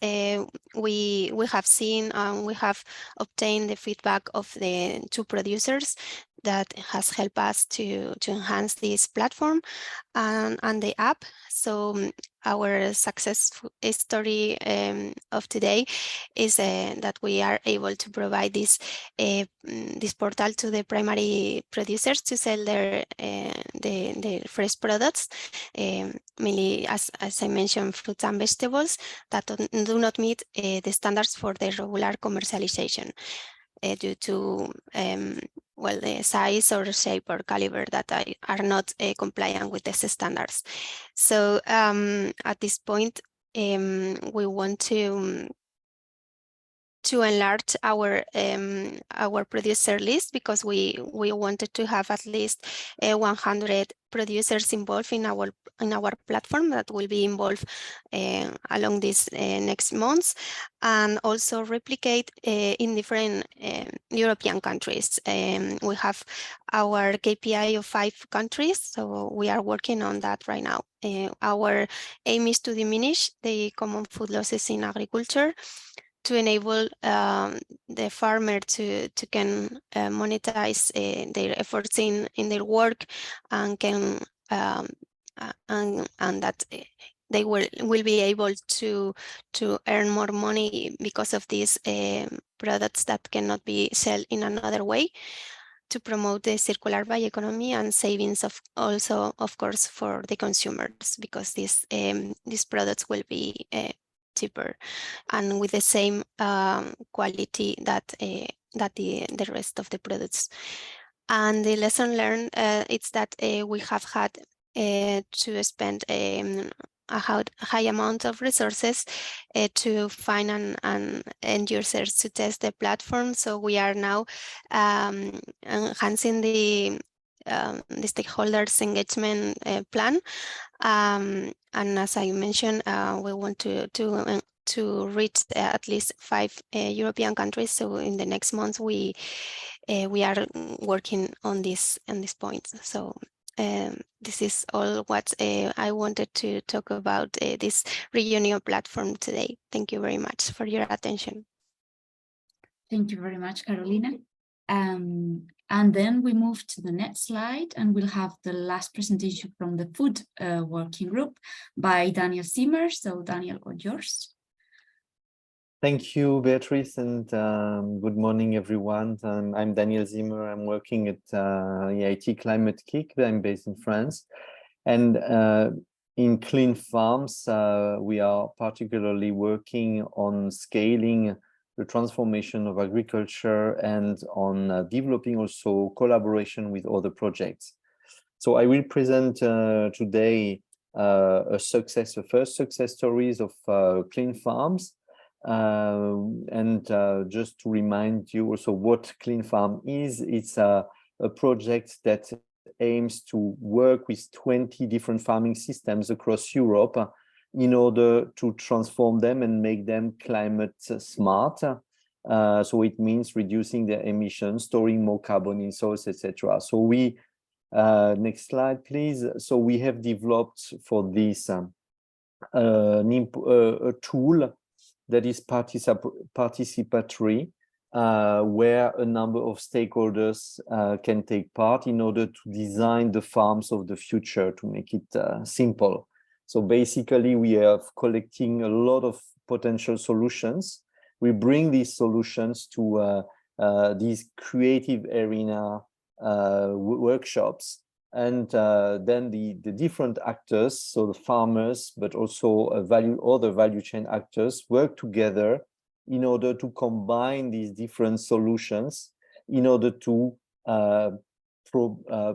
we have seen we have obtained the feedback of the 2 producers that has helped us to enhance this platform and the app. So our success story of today is that we are able to provide this portal to the primary producers to sell their fresh products, mainly as I mentioned, fruits and vegetables that do not meet the standards for the regular commercialization due to well, the size or shape or caliber that are not compliant with these standards. So at this point, we want to enlarge our producer list, because we wanted to have at least 100 producers involved in our platform that will be involved along these next months, and also replicate in different European countries. We have our KPI of 5 countries, so we are working on that right now. Our aim is to diminish the common food losses in agriculture, to enable the farmer to can monetize their efforts in their work, and can and that they will be able to earn more money because of these products that cannot be sold in another way, to promote the circular bioeconomy and savings also, of course, for the consumers, because these products will be cheaper and with the same quality that the rest of the products. And the lesson learned is that we have had to spend a high amount of resources to find an end users to test the platform. So we are now enhancing the stakeholders engagement plan. And as I mentioned, we want to reach at least 5 European countries. So in the next months, we are working on this point. So this is all what I wanted to talk about this Reunion platform today. Thank you very much for your attention. Thank you very much, Carolina. And then we move to the next slide, and we'll have the last presentation from the food working group by Daniel Zimmer. So Daniel, all yours. Thank you, Beatrice, and good morning, everyone. I'm Daniel Zimmer. I'm working at EIT Climate Kick. I'm based in France. And in Clean Farms, we are particularly working on scaling the transformation of agriculture and on developing also collaboration with other projects. So I will present today the first success stories of Clean Farms. And just to remind you also what Clean Farm is, it's a project that aims to work with 20 different farming systems across Europe in order to transform them and make them climate smart. So it means reducing their emissions, storing more carbon in soils, etc. So we, next slide, please. So we have developed for this a tool that is participatory, where a number of stakeholders can take part in order to design the farms of the future, to make it simple. So basically, we are collecting a lot of potential solutions. We bring these solutions to these creative arena workshops, and then the different actors, so the farmers, but also other value chain actors, work together in order to combine these different solutions in order to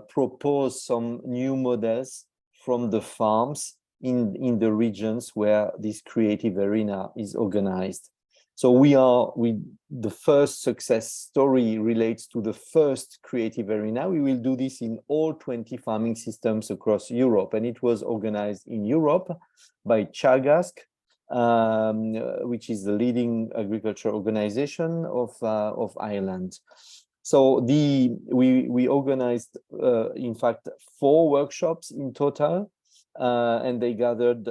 propose some new models from the farms in the regions where this creative arena is organized. So the first success story relates to the first creative arena. We will do this in all 20 farming systems across Europe, and it was organized in Europe by Chagask, which is the leading agriculture organization of Ireland. So we organized, in fact, 4 workshops in total, and they gathered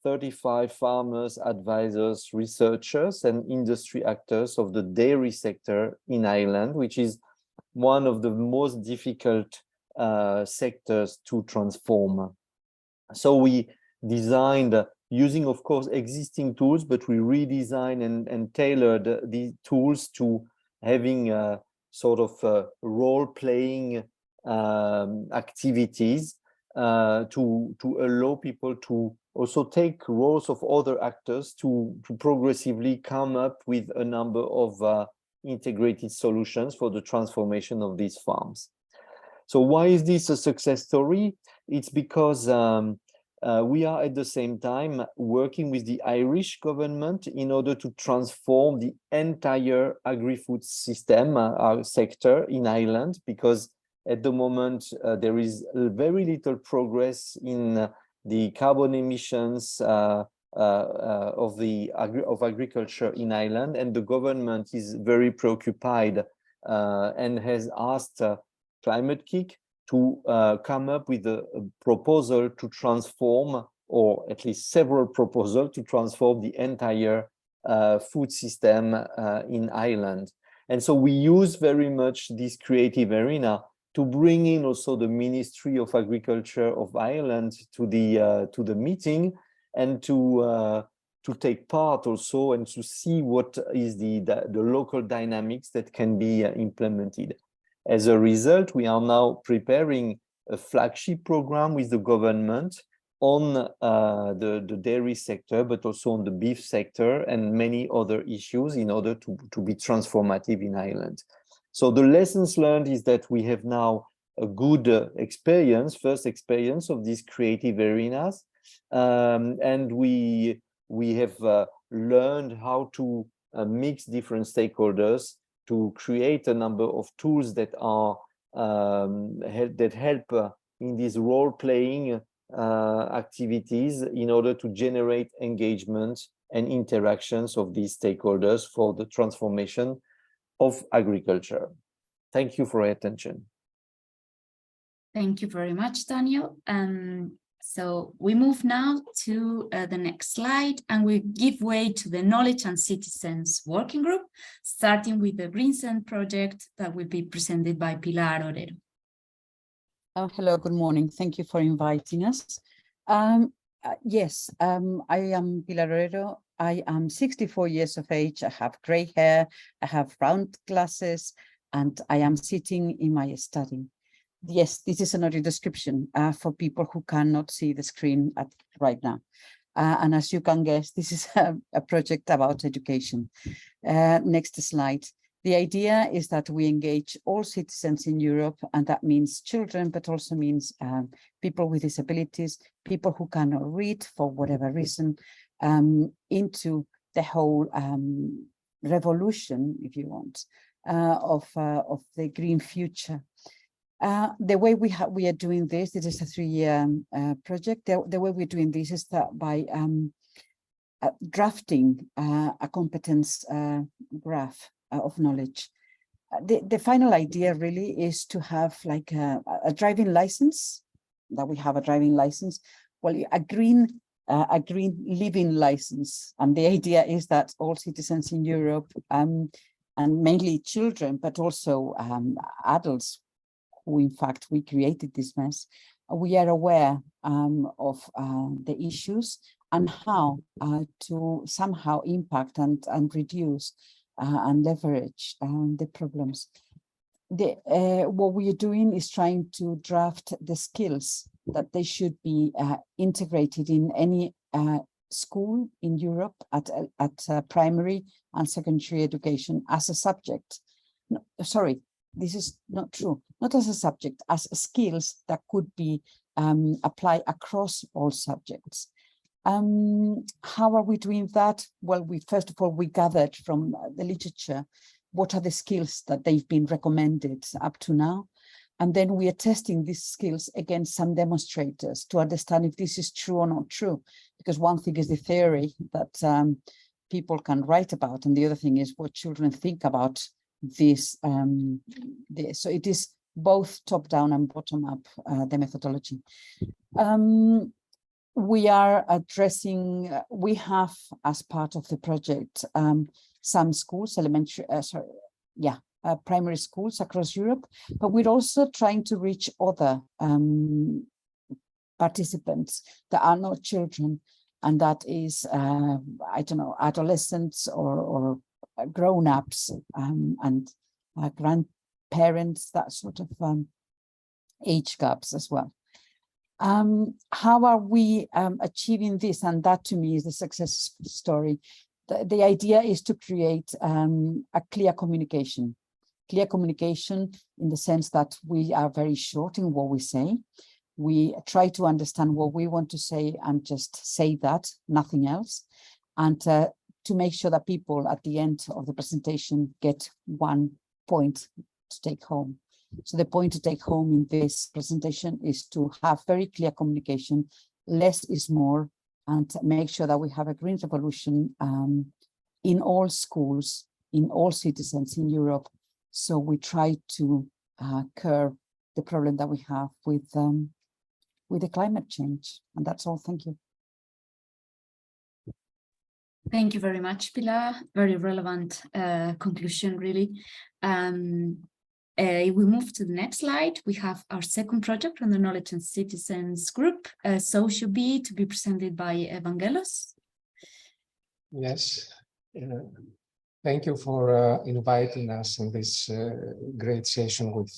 35 farmers, advisors, researchers, and industry actors of the dairy sector in Ireland, which is one of the most difficult sectors to transform. So we designed, using, of course, existing tools, but we redesigned and tailored these tools to having a sort of role-playing activities to allow people to also take roles of other actors to progressively come up with a number of integrated solutions for the transformation of these farms. So why is this a success story? It's because we are at the same time working with the Irish government in order to transform the entire agri-food system sector in Ireland, because at the moment there is very little progress in the carbon emissions of agriculture in Ireland, and the government is very preoccupied and has asked Climate Kick to come up with a proposal to transform, or at least several proposals to transform the entire food system in Ireland. And so we use very much this creative arena to bring in also the Ministry of Agriculture of Ireland to the meeting, and to take part also, and to see what is the local dynamics that can be implemented. As a result, we are now preparing a flagship program with the government on the dairy sector, but also on the beef sector and many other issues in order to be transformative in Ireland. So the lessons learned is that we have now a good first experience of these creative arenas, and we have learned how to mix different stakeholders to create a number of tools that are that help in these role-playing activities in order to generate engagement and interactions of these stakeholders for the transformation of agriculture. Thank you for your attention. Thank you very much, Daniel. So we move now to the next slide, and we give way to the Knowledge and Citizens Working Group, starting with the Green Send project that will be presented by Pilar Orero. Hello, good morning. Thank you for inviting us. Yes, I am Pilar Orero. I am 64 years of age. I have gray hair, I have round glasses, and I am sitting in my study. Yes, this is an audio description for people who cannot see the screen right now. And as you can guess, this is a project about education. Next slide. The idea is that we engage all citizens in Europe, and that means children, but also means people with disabilities, people who cannot read for whatever reason, into the whole revolution, if you want, of the green future. The way we are doing this is a 3-year project. The way we're doing this is that by drafting a competence graph of knowledge. The final idea really is to have like a driving license, that we have a driving license, well, a green living license. And the idea is that all citizens in Europe, and mainly children, but also adults, who in fact we created this mess, we are aware of the issues and how to somehow impact and reduce and leverage the problems. What we are doing is trying to draft the skills that they should be integrated in any school in Europe at primary and secondary education as a subject. No, sorry, this is not true. Not as a subject, as skills that could be applied across all subjects. How are we doing that? Well, first of all, we gathered from the literature what are the skills that they've been recommended up to now. And then we are testing these skills against some demonstrators to understand if this is true or not true. Because one thing is the theory that people can write about, and the other thing is what children think about this. So it is both top-down and bottom-up, the methodology. We are addressing, we have as part of the project some schools, primary schools across Europe, but we're also trying to reach other participants that are not children, and that is, I don't know, adolescents or grown-ups and grandparents, that sort of age gaps as well. How are we achieving this? And that to me is the success story. the idea is to create a clear communication in the sense that we are very short in what we say. We try to understand what we want to say and just say that, nothing else. And to make sure that people at the end of the presentation get one point to take home. So the point to take home in this presentation is to have very clear communication, less is more, and make sure that we have a green revolution in all schools, in all citizens in Europe. So we try to curb the problem that we have with the climate change. And that's all. Thank you. Thank you very much, Pilar. Very relevant conclusion, really. If we move to the next slide, we have our second project from the Knowledge and Citizens group, Social B, to be presented by Evangelos. Yes, thank you for inviting us in this great session with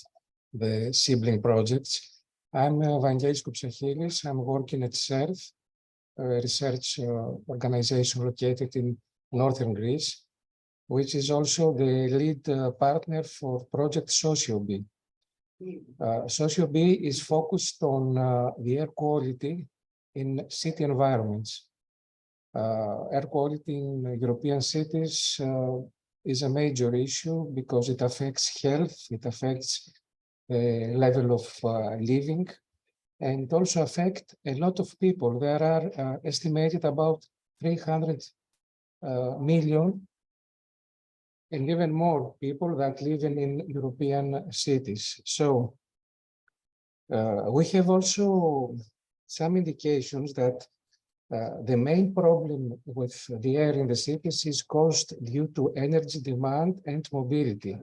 the sibling projects. I'm Evangelos Koupsachilis. I'm working at CERF, a research organization located in northern Greece, which is also the lead partner for project Social B. Social B is focused on the air quality in city environments. Air quality in European cities is a major issue because it affects health, it affects the level of living, and it also affects a lot of people. There are estimated about 300 million and even more people that live in European cities. So we have also some indications that the main problem with the air in the cities is caused due to energy demand and mobility.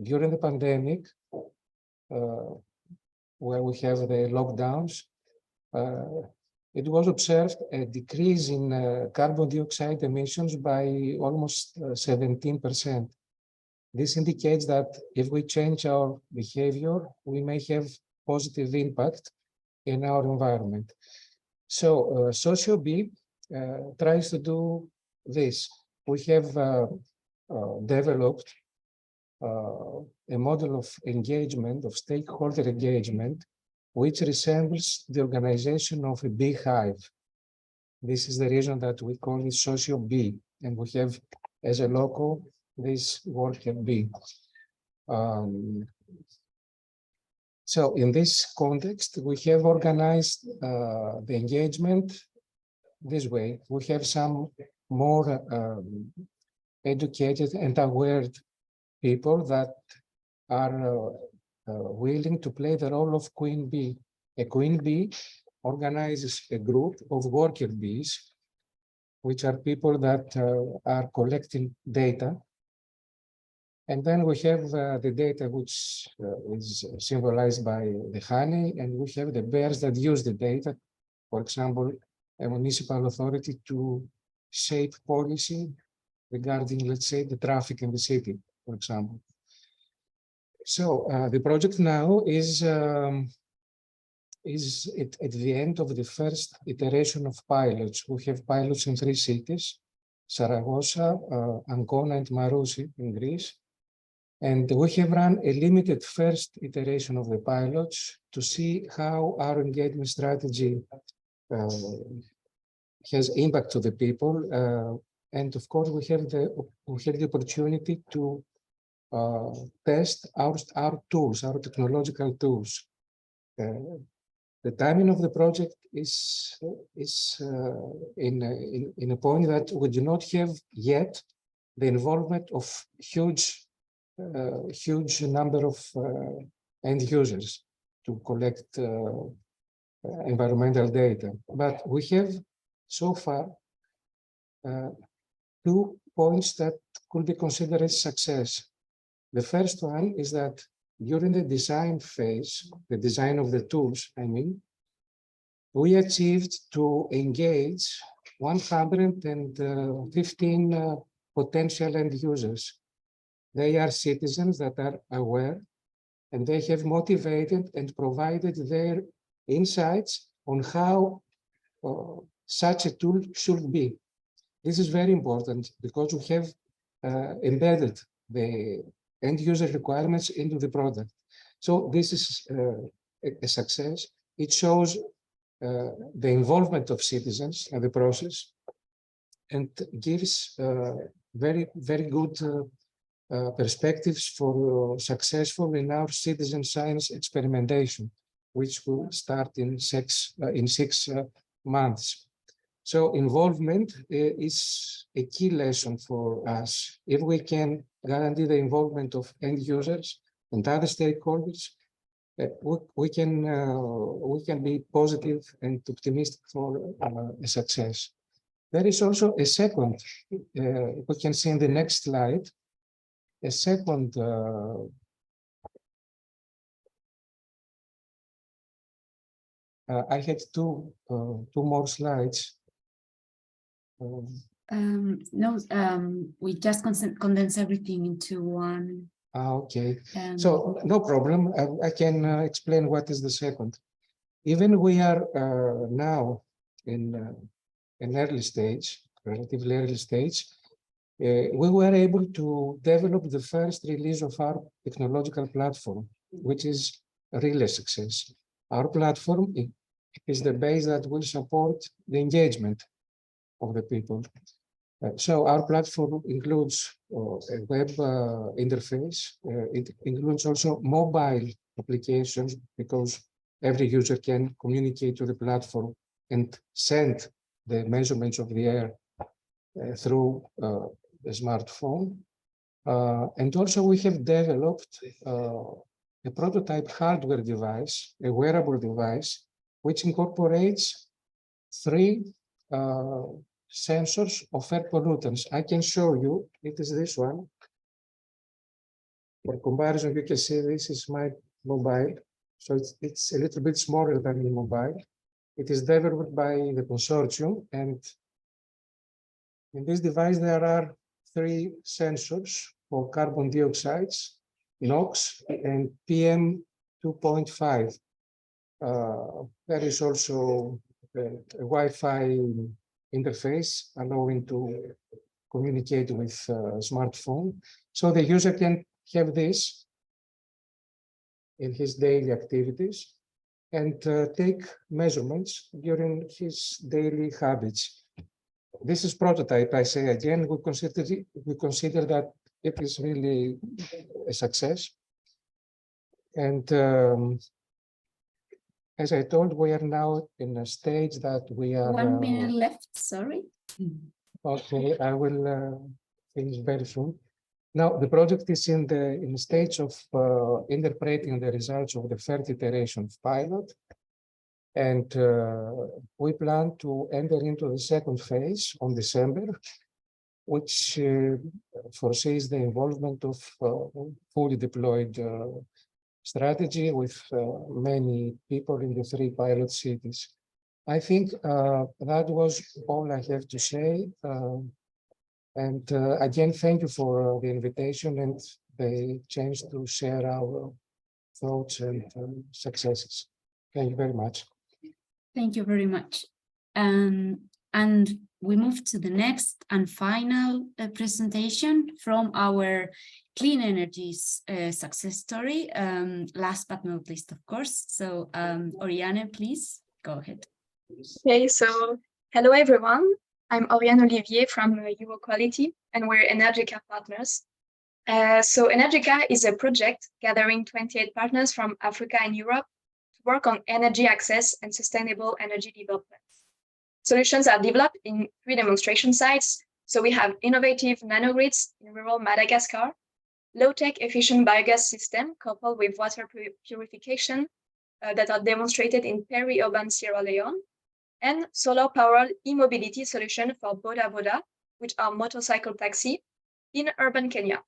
During the pandemic, where we have the lockdowns, it was observed a decrease in carbon dioxide emissions by almost 17%. This indicates that if we change our behavior, we may have positive impact in our environment. So Social B tries to do this. We have developed a model of engagement, of stakeholder engagement, which resembles the organization of a beehive. This is the reason that we call it Social B, and we have as a logo this worker bee. So in this context, we have organized the engagement this way. We have some more educated and aware people that are willing to play the role of queen bee. A queen bee organizes a group of worker bees, which are people that are collecting data. And then we have the data which is symbolized by the honey, and we have the bears that use the data, for example, a municipal authority to shape policy regarding, let's say, the traffic in the city, for example. So the project now is at the end of the first iteration of pilots. We have pilots in 3 cities, Saragossa, Ancona, and Marousi in Greece. And we have run a limited first iteration of the pilots to see how our engagement strategy has impact to the people. And of course, we have the opportunity to test our tools, our technological tools. The timing of the project is in a point that we do not have yet the involvement of huge number of end users to collect environmental data. But we have so far 2 points that could be considered as success. The first one is that during the design phase, the design of the tools, I mean, we achieved to engage 115 potential end users. They are citizens that are aware, and they have motivated and provided their insights on how such a tool should be. This is very important because we have embedded the end user requirements into the product. So this is a success. It shows the involvement of citizens in the process and gives very good perspectives for successful in our citizen science experimentation, which will start in 6 months. So involvement is a key lesson for us. If we can guarantee the involvement of end users and other stakeholders, we can be positive and optimistic for a success. There is also a second, we can see in the next slide, a second I had two more slides. No, we just condense everything into one. Okay, so no problem. I can explain what is the second. Even we are now in an early stage, relatively early stage, we were able to develop the first release of our technological platform, which is really a success. Our platform is the base that will support the engagement of the people. So our platform includes a web interface. It includes also mobile applications because every user can communicate to the platform and send the measurements of the air through the smartphone. And also we have developed a prototype hardware device, a wearable device, which incorporates 3 sensors of air pollutants. I can show you, it is this one. For comparison, you can see this is my mobile. So it's a little bit smaller than the mobile. It is developed by the consortium, and in this device there are 3 sensors for carbon dioxides, NOx, and PM 2.5. There is also a Wi-Fi interface allowing to communicate with smartphone. So the user can have this in his daily activities and take measurements during his daily habits. This is prototype, I say again, we consider that it is really a success. And as I told, we are now in a stage that we are— 1 minute left, sorry. Okay, I will finish very soon. Now, the project is in the stage of interpreting the results of the first iteration of pilot. And we plan to enter into the second phase on December, which foresees the involvement of fully deployed strategy with many people in the 3 pilot cities. I think that was all I have to say. And again, thank you for the invitation and the chance to share our thoughts and successes. Thank you very much. Thank you very much. And we move to the next and final presentation from our clean energies success story. Last but not least, of course. So Oriane, please go ahead. Okay, so hello everyone. I'm Oriane Olivier from Euroquality, and we're Energica partners. So Energica is a project gathering 28 partners from Africa and Europe to work on energy access and sustainable energy development. Solutions are developed in 3 demonstration sites. So we have innovative nanogrids in rural Madagascar, low-tech efficient biogas system coupled with water purification that are demonstrated in peri-urban Sierra Leone, and solar-powered e-mobility solution for Boda Boda, which are motorcycle taxi, in urban Kenya.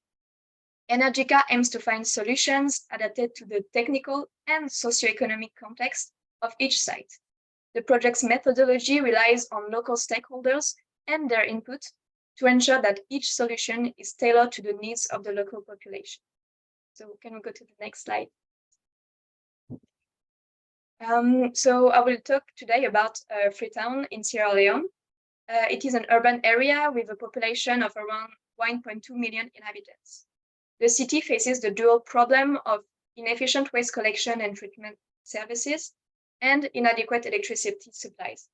Energica aims to find solutions adapted to the technical and socioeconomic context of each site. The project's methodology relies on local stakeholders and their input to ensure that each solution is tailored to the needs of the local population. So can we go to the next slide? So I will talk today about Freetown in Sierra Leone. It is an urban area with a population of around 1.2 million inhabitants. The city faces the dual problem of inefficient waste collection and treatment services and inadequate electricity supplies.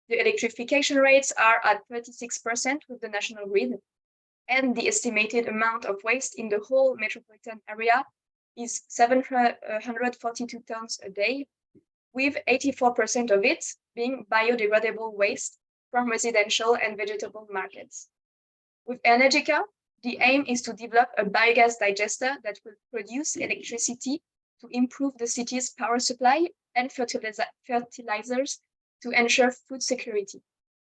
The electrification rates are at 36% with the national grid, and the estimated amount of waste in the whole metropolitan area is 742 tons a day, with 84% of it being biodegradable waste from residential and vegetable markets. With Energica, the aim is to develop a biogas digester that will produce electricity to improve the city's power supply and fertilizers to ensure food security.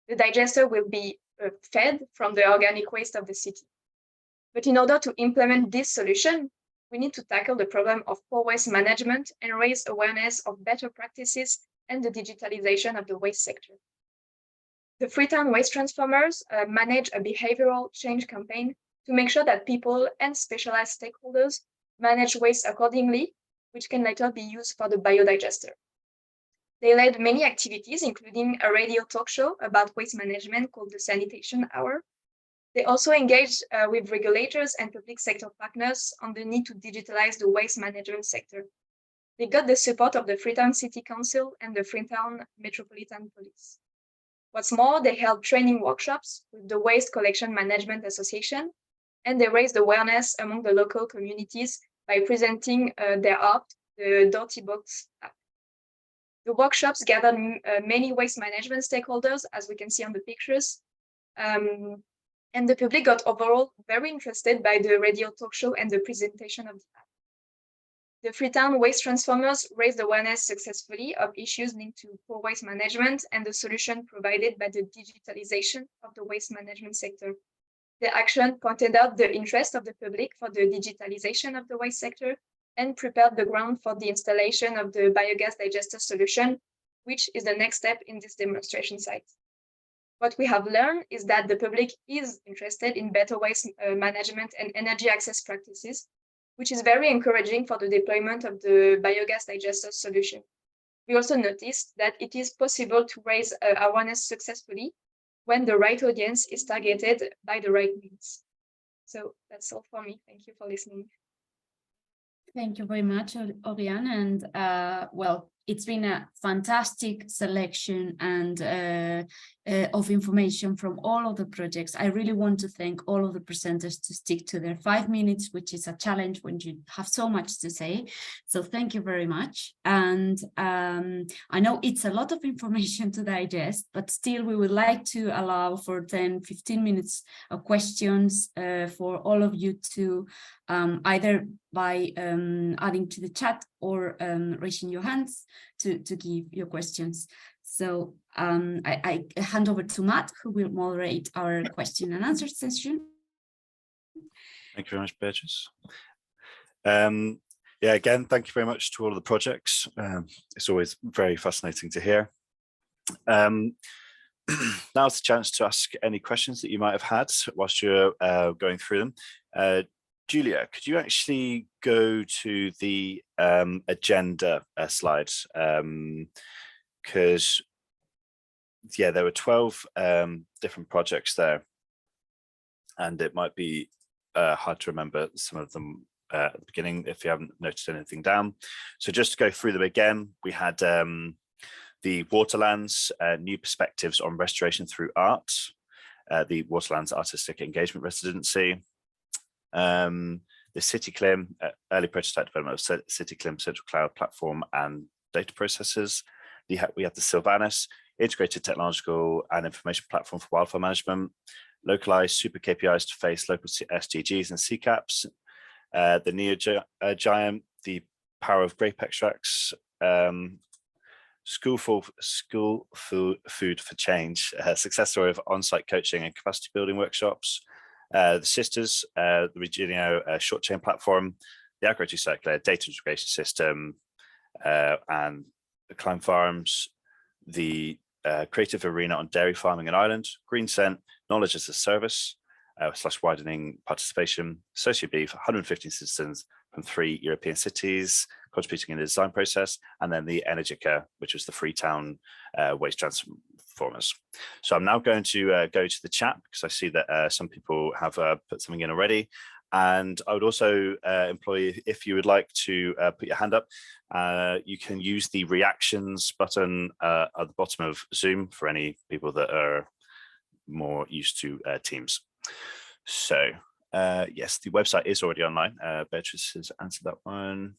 The digester will be fed from the organic waste of the city. But in order to implement this solution, we need to tackle the problem of poor waste management and raise awareness of better practices and the digitalization of the waste sector. The Freetown Waste Transformers manage a behavioral change campaign to make sure that people and specialized stakeholders manage waste accordingly, which can later be used for the biodigester. They led many activities, including a radio talk show about waste management called the Sanitation Hour. They also engaged with regulators and public sector partners on the need to digitalize the waste management sector. They got the support of the Freetown City Council and the Freetown Metropolitan Police. What's more, they held training workshops with the Waste Collection Management Association, and they raised awareness among the local communities by presenting their app, the Dirty Box app. The workshops gathered many waste management stakeholders, as we can see on the pictures, and the public got overall very interested by the radio talk show and the presentation of the app. The Freetown Waste Transformers raised awareness successfully of issues linked to poor waste management and the solution provided by the digitalization of the waste management sector. The action pointed out the interest of the public for the digitalization of the waste sector and prepared the ground for the installation of the biogas digester solution, which is the next step in this demonstration site. What we have learned is that the public is interested in better waste management and energy access practices, which is very encouraging for the deployment of the biogas digester solution. We also noticed that it is possible to raise awareness successfully when the right audience is targeted by the right means. So that's all for me. Thank you for listening. Thank you very much, Oriane. And well, it's been a fantastic selection and of information from all of the projects. I really want to thank all of the presenters to stick to their 5 minutes, which is a challenge when you have so much to say. So thank you very much. And I know it's a lot of information to digest, but still we would like to allow for 10-15 minutes of questions for all of you to either by adding to the chat or raising your hands to give your questions. So I hand over to Matt, who will moderate our question and answer session. Thank you very much, Beatrice. Yeah, again, thank you very much to all of the projects. It's always very fascinating to hear. Now's the chance to ask any questions that you might have had whilst you're going through them. Julia, could you actually go to the agenda slides? Because yeah, there were 12 different projects there, and it might be hard to remember some of them at the beginning if you haven't noted anything down. So just to go through them again, we had the Waterlands New Perspectives on Restoration Through Art, the Waterlands Artistic Engagement Residency, the CityClim, early prototype development of CityClim Central Cloud Platform and data processes. We had the Sylvanus Integrated Technological and Information Platform for Wildfire Management, localized super KPIs to face local SDGs and CCAPs, the Neo Giant, the Power of Grape Extracts, School Food for Change, success story of on-site coaching and capacity building workshops, the Sisters, the Regenio short chain platform, the AgroCircular data integration system, and the Climb Farms, the creative arena on dairy farming in Ireland, Green Scent, knowledge as a service, / widening participation, Socio Beef, 115 citizens from 3 European cities contributing in the design process, and then the Energica, which was the Freetown Waste performers. So I'm now going to go to the chat because I see that some people have put something in already. And I would also employ, if you would like to put your hand up, you can use the reactions button at the bottom of Zoom for any people that are more used to Teams. So yes, the website is already online. Beatrice has answered that one.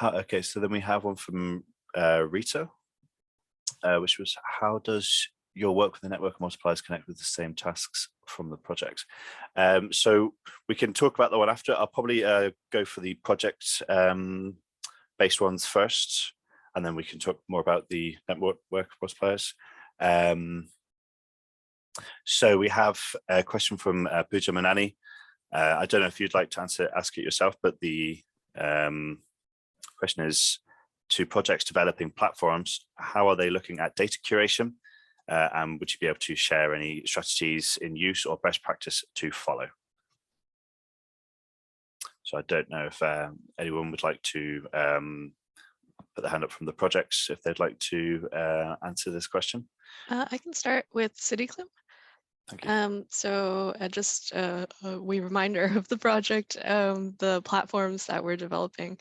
Okay, so then we have one from Rita, which was, how does your work with the network of multipliers connect with the same tasks from the project? So we can talk about that one after. I'll probably go for the project based ones first, and then we can talk more about the network of multipliers. So we have a question from Pooja Manani. I don't know if you'd like to ask it yourself, but the question is, to projects developing platforms, how are they looking at data curation? And would you be able to share any strategies in use or best practice to follow? So I don't know if anyone would like to put their hand up from the projects if they'd like to answer this question. I can start with CityClim. Thank you. So just a wee reminder of the project, the platforms that we're developing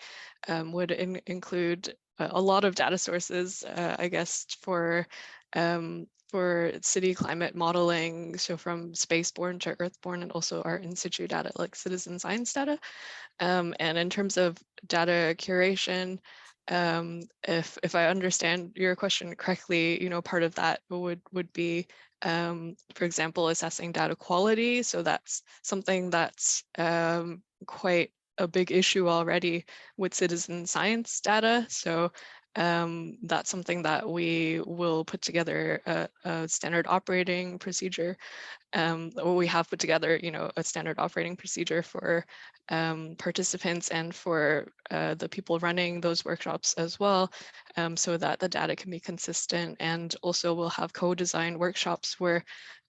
would include a lot of data sources, I guess, for city climate modeling, so from spaceborne to earthborne, and also our in situ data like citizen science data. And in terms of data curation, if I understand your question correctly, part of that would be, for example, assessing data quality. So that's something that's quite a big issue already with citizen science data. So that's something that we will put together a standard operating procedure. We have put together, a standard operating procedure for participants and for the people running those workshops as well, so that the data can be consistent. And also we'll have co-design workshops where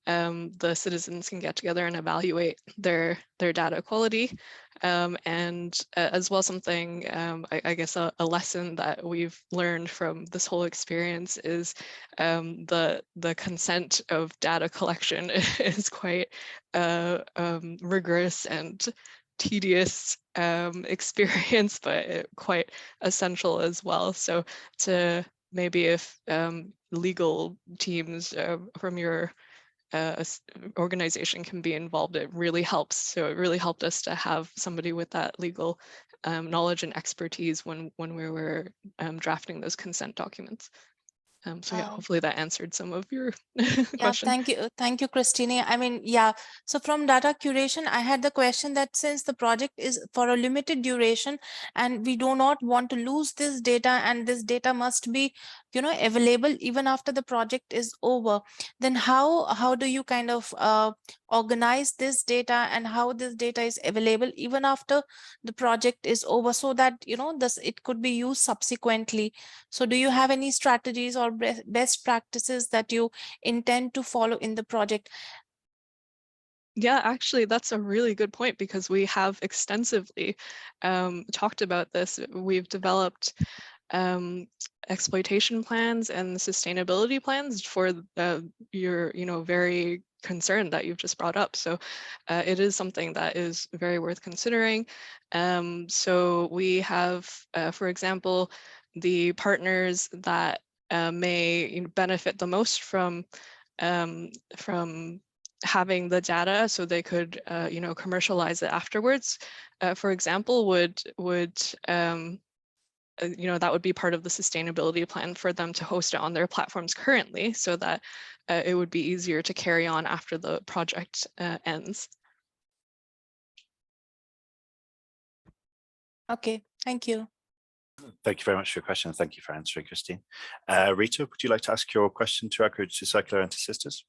the citizens can get together and evaluate their data quality. And as well, something, I guess a lesson that we've learned from this whole experience is the consent of data collection is quite rigorous and tedious experience, but quite essential as well. So to maybe if legal teams from your organization can be involved, it really helps. So it really helped us to have somebody with that legal knowledge and expertise when we were drafting those consent documents. So yeah, hopefully that answered some of your question. Thank you, Christine. I mean, yeah, so from data curation, I had the question that since the project is for a limited duration and we do not want to lose this data, and this data must be, available even after the project is over, then how do you kind of organize this data and how this data is available even after the project is over, so that, it could be used subsequently? So do you have any strategies or best practices that you intend to follow in the project? Yeah, actually, that's a really good point, because we have extensively talked about this. We've developed exploitation plans and sustainability plans for your, very concern that you've just brought up. So it is something that is very worth considering. So we have, for example, the partners that may benefit the most from having the data, so they could, commercialize it afterwards. For example, would that would be part of the sustainability plan for them to host it on their platforms currently, so that it would be easier to carry on after the project ends. Okay, thank you. Thank you very much for your question. Thank you for answering, Christine. Rita, would you like to ask your question to our circular anti-sisters?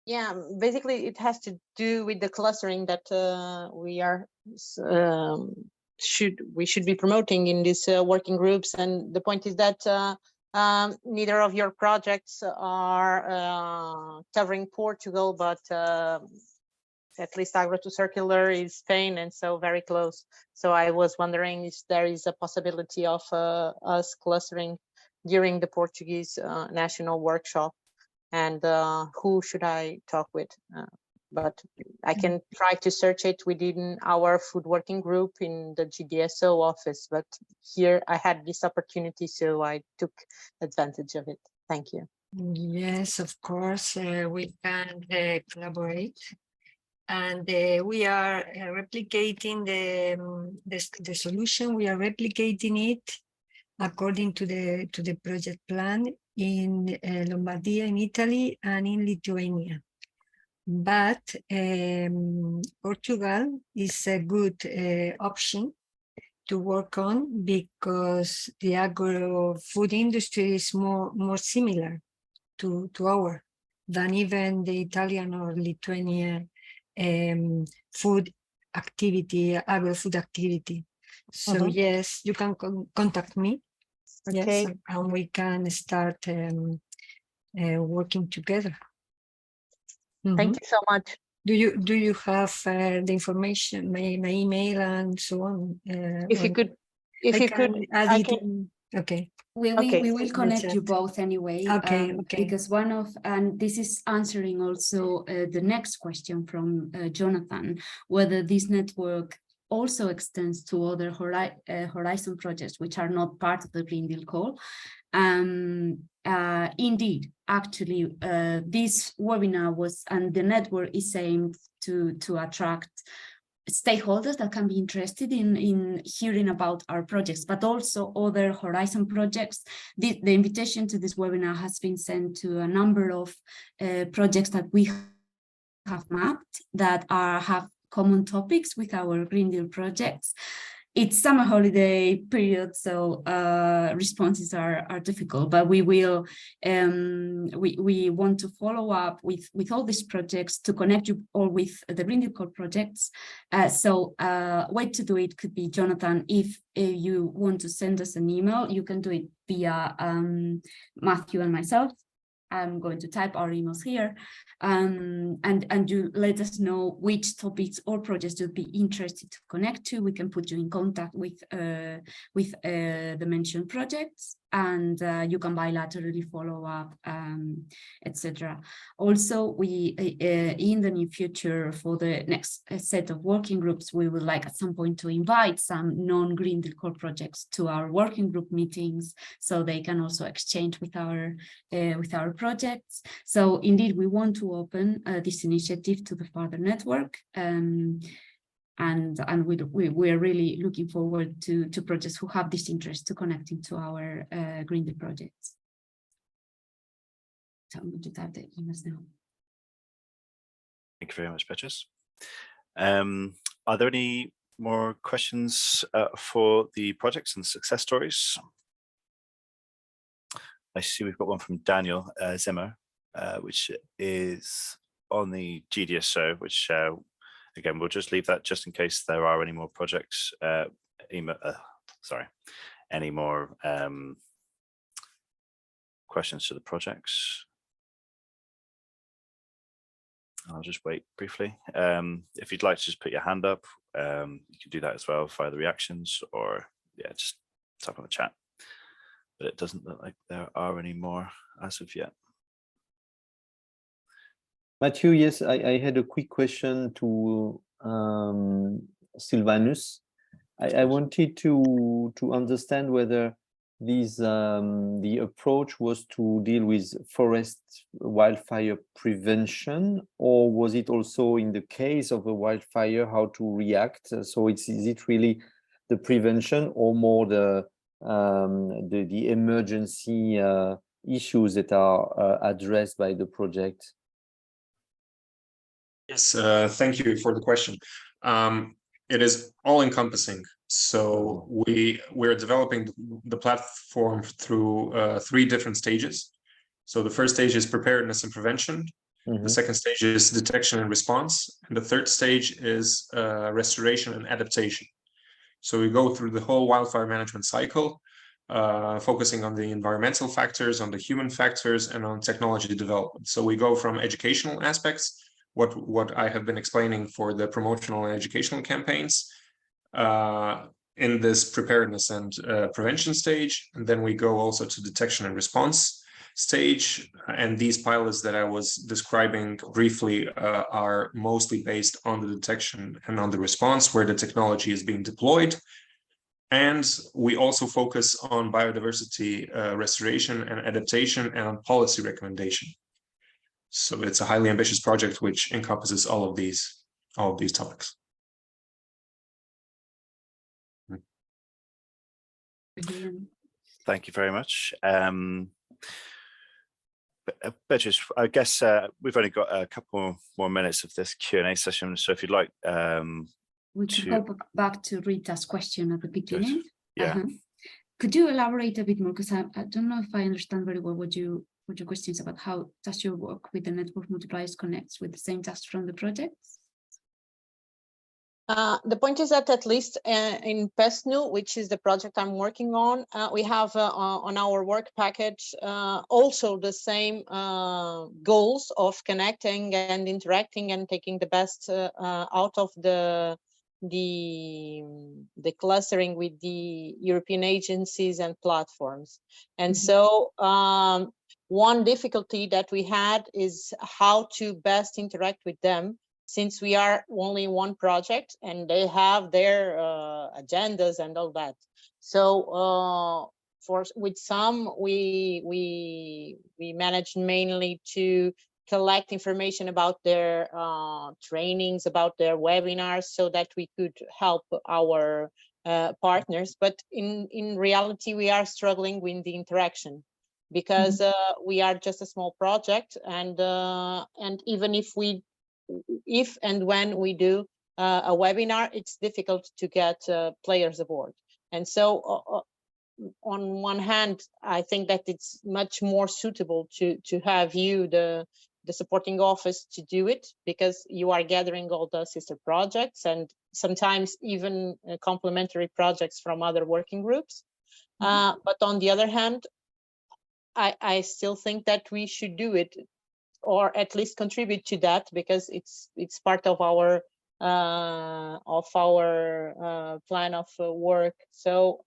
Yeah, basically it has to do with the clustering that we should be promoting in these working groups. And the point is that neither of your projects are covering Portugal, but at least Agro to Circular is Spain, and so very close. So I was wondering if there is a possibility of us clustering during the Portuguese national workshop, and who should I talk with? But I can try to search it within our food working group in the GDSO office. But here I had this opportunity, so I took advantage of it. Thank you. Yes, of course, we can collaborate. And we are replicating the solution. We are replicating it according to the project plan in Lombardia in Italy and in Lithuania. But Portugal is a good option to work on because the agro-food industry is more similar to our than even the Italian or Lithuanian food activity, agro-food activity. So yes, you can contact me. Okay. Yes, and we can start working together. Thank you so much. Do you have the information, my email and so on? If you could, add it in. Okay. We will connect you both anyway. Okay. Because and this is answering also the next question from Jonathan, whether this network also extends to other Horizon projects which are not part of the Green Deal Call. Indeed, actually, this webinar and the network is aimed to attract stakeholders that can be interested in hearing about our projects, but also other Horizon projects. The invitation to this webinar has been sent to a number of projects that we have mapped that have common topics with our Green Deal projects. It's summer holiday period, so responses are difficult, but we will we want to follow up with all these projects to connect you all with the Green Deal Call projects. So way to do it could be, Jonathan, if you want to send us an email, you can do it via Matthew and myself. I'm going to type our emails here, and you let us know which topics or projects you'd be interested to connect to. We can put you in contact with the mentioned projects, and you can bilaterally follow up, etc. Also, we in the near future, for the next set of working groups, we would like at some point to invite some non-Green Deal Core projects to our working group meetings, so they can also exchange with our projects. So indeed, we want to open this initiative to the further network, and we are really looking forward to projects who have this interest to connecting to our Green Deal projects. So I'm going to type the emails now. Thank you very much, Petrus. Are there any more questions for the projects and success stories? I see we've got one from Daniel Zimmer, which is on the GDSO, which again, we'll just leave that just in case there are any more projects, any more questions to the projects. I'll just wait briefly. If you'd like to just put your hand up, you can do that as well via the reactions, or just type on the chat. But it doesn't look like there are any more as of yet. Matthew, yes, I had a quick question to Sylvanus. I wanted to understand whether the approach was to deal with forest wildfire prevention, or was it also in the case of a wildfire how to react? So is it really the prevention or more the emergency issues that are addressed by the project? Yes, thank you for the question. It is all-encompassing. So we're developing the platform through 3 different stages. So the first stage is preparedness and prevention. The second stage is detection and response. And the third stage is restoration and adaptation. So we go through the whole wildfire management cycle, focusing on the environmental factors, on the human factors, and on technology development. So we go from educational aspects what I have been explaining for the promotional and educational campaigns in this preparedness and prevention stage. And then we go also to detection and response stage. And these pilots that I was describing briefly are mostly based on the detection and on the response where the technology is being deployed. And we also focus on biodiversity restoration and adaptation and on policy recommendation. So it's a highly ambitious project which encompasses all of these topics. Thank you very much. Beatrice, I guess we've only got a couple more minutes of this Q&A session. So if you'd like we could go back to Rita's question at the beginning. Yeah. Could you elaborate a bit more? Because I don't know if I understand very well what your question is about. How does your work with the Network Multipliers connects with the same tasks from the projects? The point is that at least in PESNU, which is the project I'm working on, we have on our work package also the same goals of connecting and interacting and taking the best out of the clustering with the European agencies and platforms. And so one difficulty that we had is how to best interact with them, since we are only one project and they have their agendas and all that. So with some, we managed mainly to collect information about their trainings, about their webinars, so that we could help our partners. But in reality, we are struggling with the interaction, because we are just a small project, and even if and when we do a webinar, it's difficult to get players aboard. And so on one hand, I think that it's much more suitable to have you, the supporting office, to do it, because you are gathering all the sister projects and sometimes even complementary projects from other working groups. But on the other hand, I still think that we should do it, or at least contribute to that, because it's part of our plan of work. So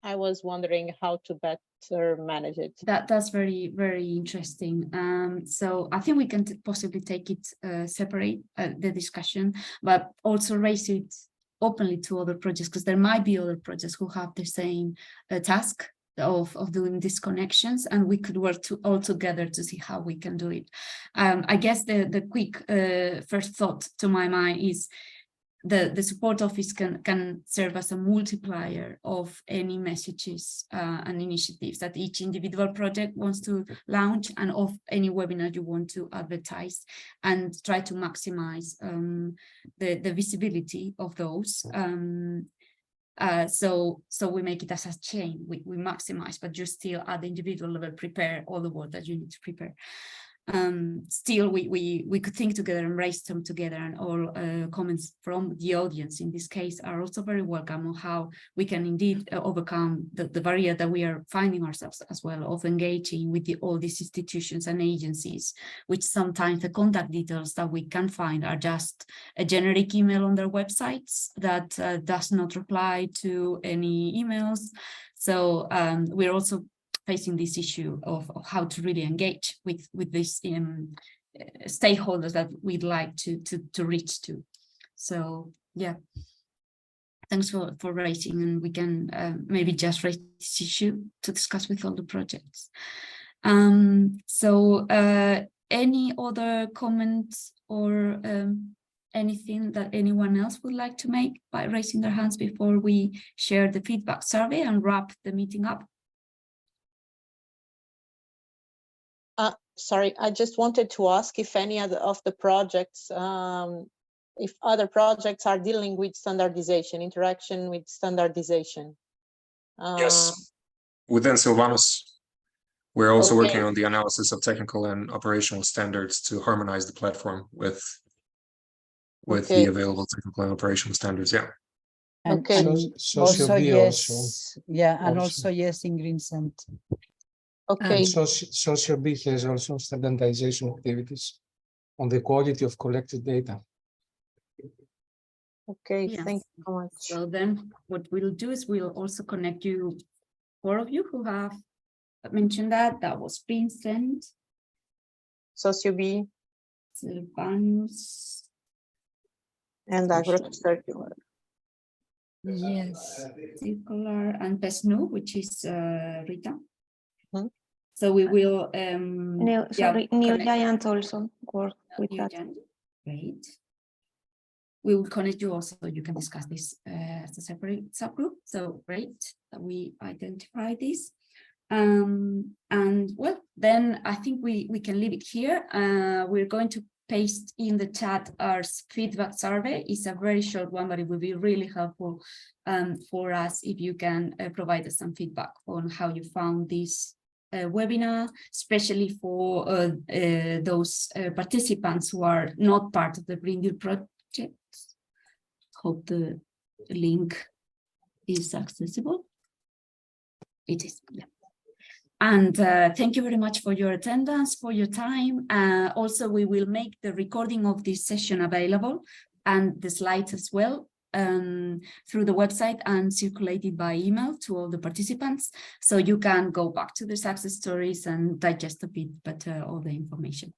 I was wondering how to better manage it. That's very, very interesting. So I think we can possibly take it separate, the discussion, but also raise it openly to other projects, because there might be other projects who have the same task of doing these connections, and we could work all together to see how we can do it. I guess the quick first thought to my mind is the support office can serve as a multiplier of any messages and initiatives that each individual project wants to launch, and of any webinar you want to advertise, and try to maximize the visibility of those. So we make it as a chain. We maximize, but you still at the individual level prepare all the work that you need to prepare. Still, we could think together and brainstorm together, and all comments from the audience in this case are also very welcome on how we can indeed overcome the barrier that we are finding ourselves as well, of engaging with all these institutions and agencies, which sometimes the contact details that we can find are just a generic email on their websites that does not reply to any emails. So we're also facing this issue of how to really engage with these stakeholders that we'd like to reach to. So yeah, thanks for raising, and we can maybe just raise this issue to discuss with all the projects. So any other comments or anything that anyone else would like to make by raising their hands before we share the feedback survey and wrap the meeting up? Sorry, I just wanted to ask if any of the projects, if other projects are dealing with standardization, interaction with standardization. Yes, within Sylvanus, we're also working on the analysis of technical and operational standards to harmonize the platform with the available technical and operational standards. Yeah. And also yes, yeah, and also yes in Green Cent. Okay. And Social B has also standardization activities. on the quality of collected data. Okay, Yes. thank you so much. So then what we'll do is we'll also connect you, 4 of you who have mentioned that was Vincent, Socio B Silvanus, and AgroCircular. Yes. Circular, and Pesnu, which is Rita. Mhm. So we will New connect- Giant also work with New that. Giant. Great. We will connect you also, you can discuss this as a separate subgroup. So great that we identify this. And well, then I think we can leave it here. We're going to paste in the chat our feedback survey. It's a very short one, but it will be really helpful for us if you can provide us some feedback on how you found this webinar, especially for those participants who are not part of the Green Deal project. Hope the link is accessible. It is, yeah. And thank you very much for your attendance, for your time. Also, we will make the recording of this session available and the slides as well through the website and circulated by email to all the participants. So you can go back to the success stories and digest a bit better all the information.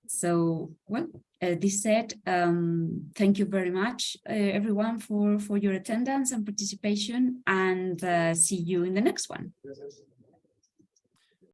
So, well, this said, thank you very much, everyone, for your attendance and participation, and see you in the next one.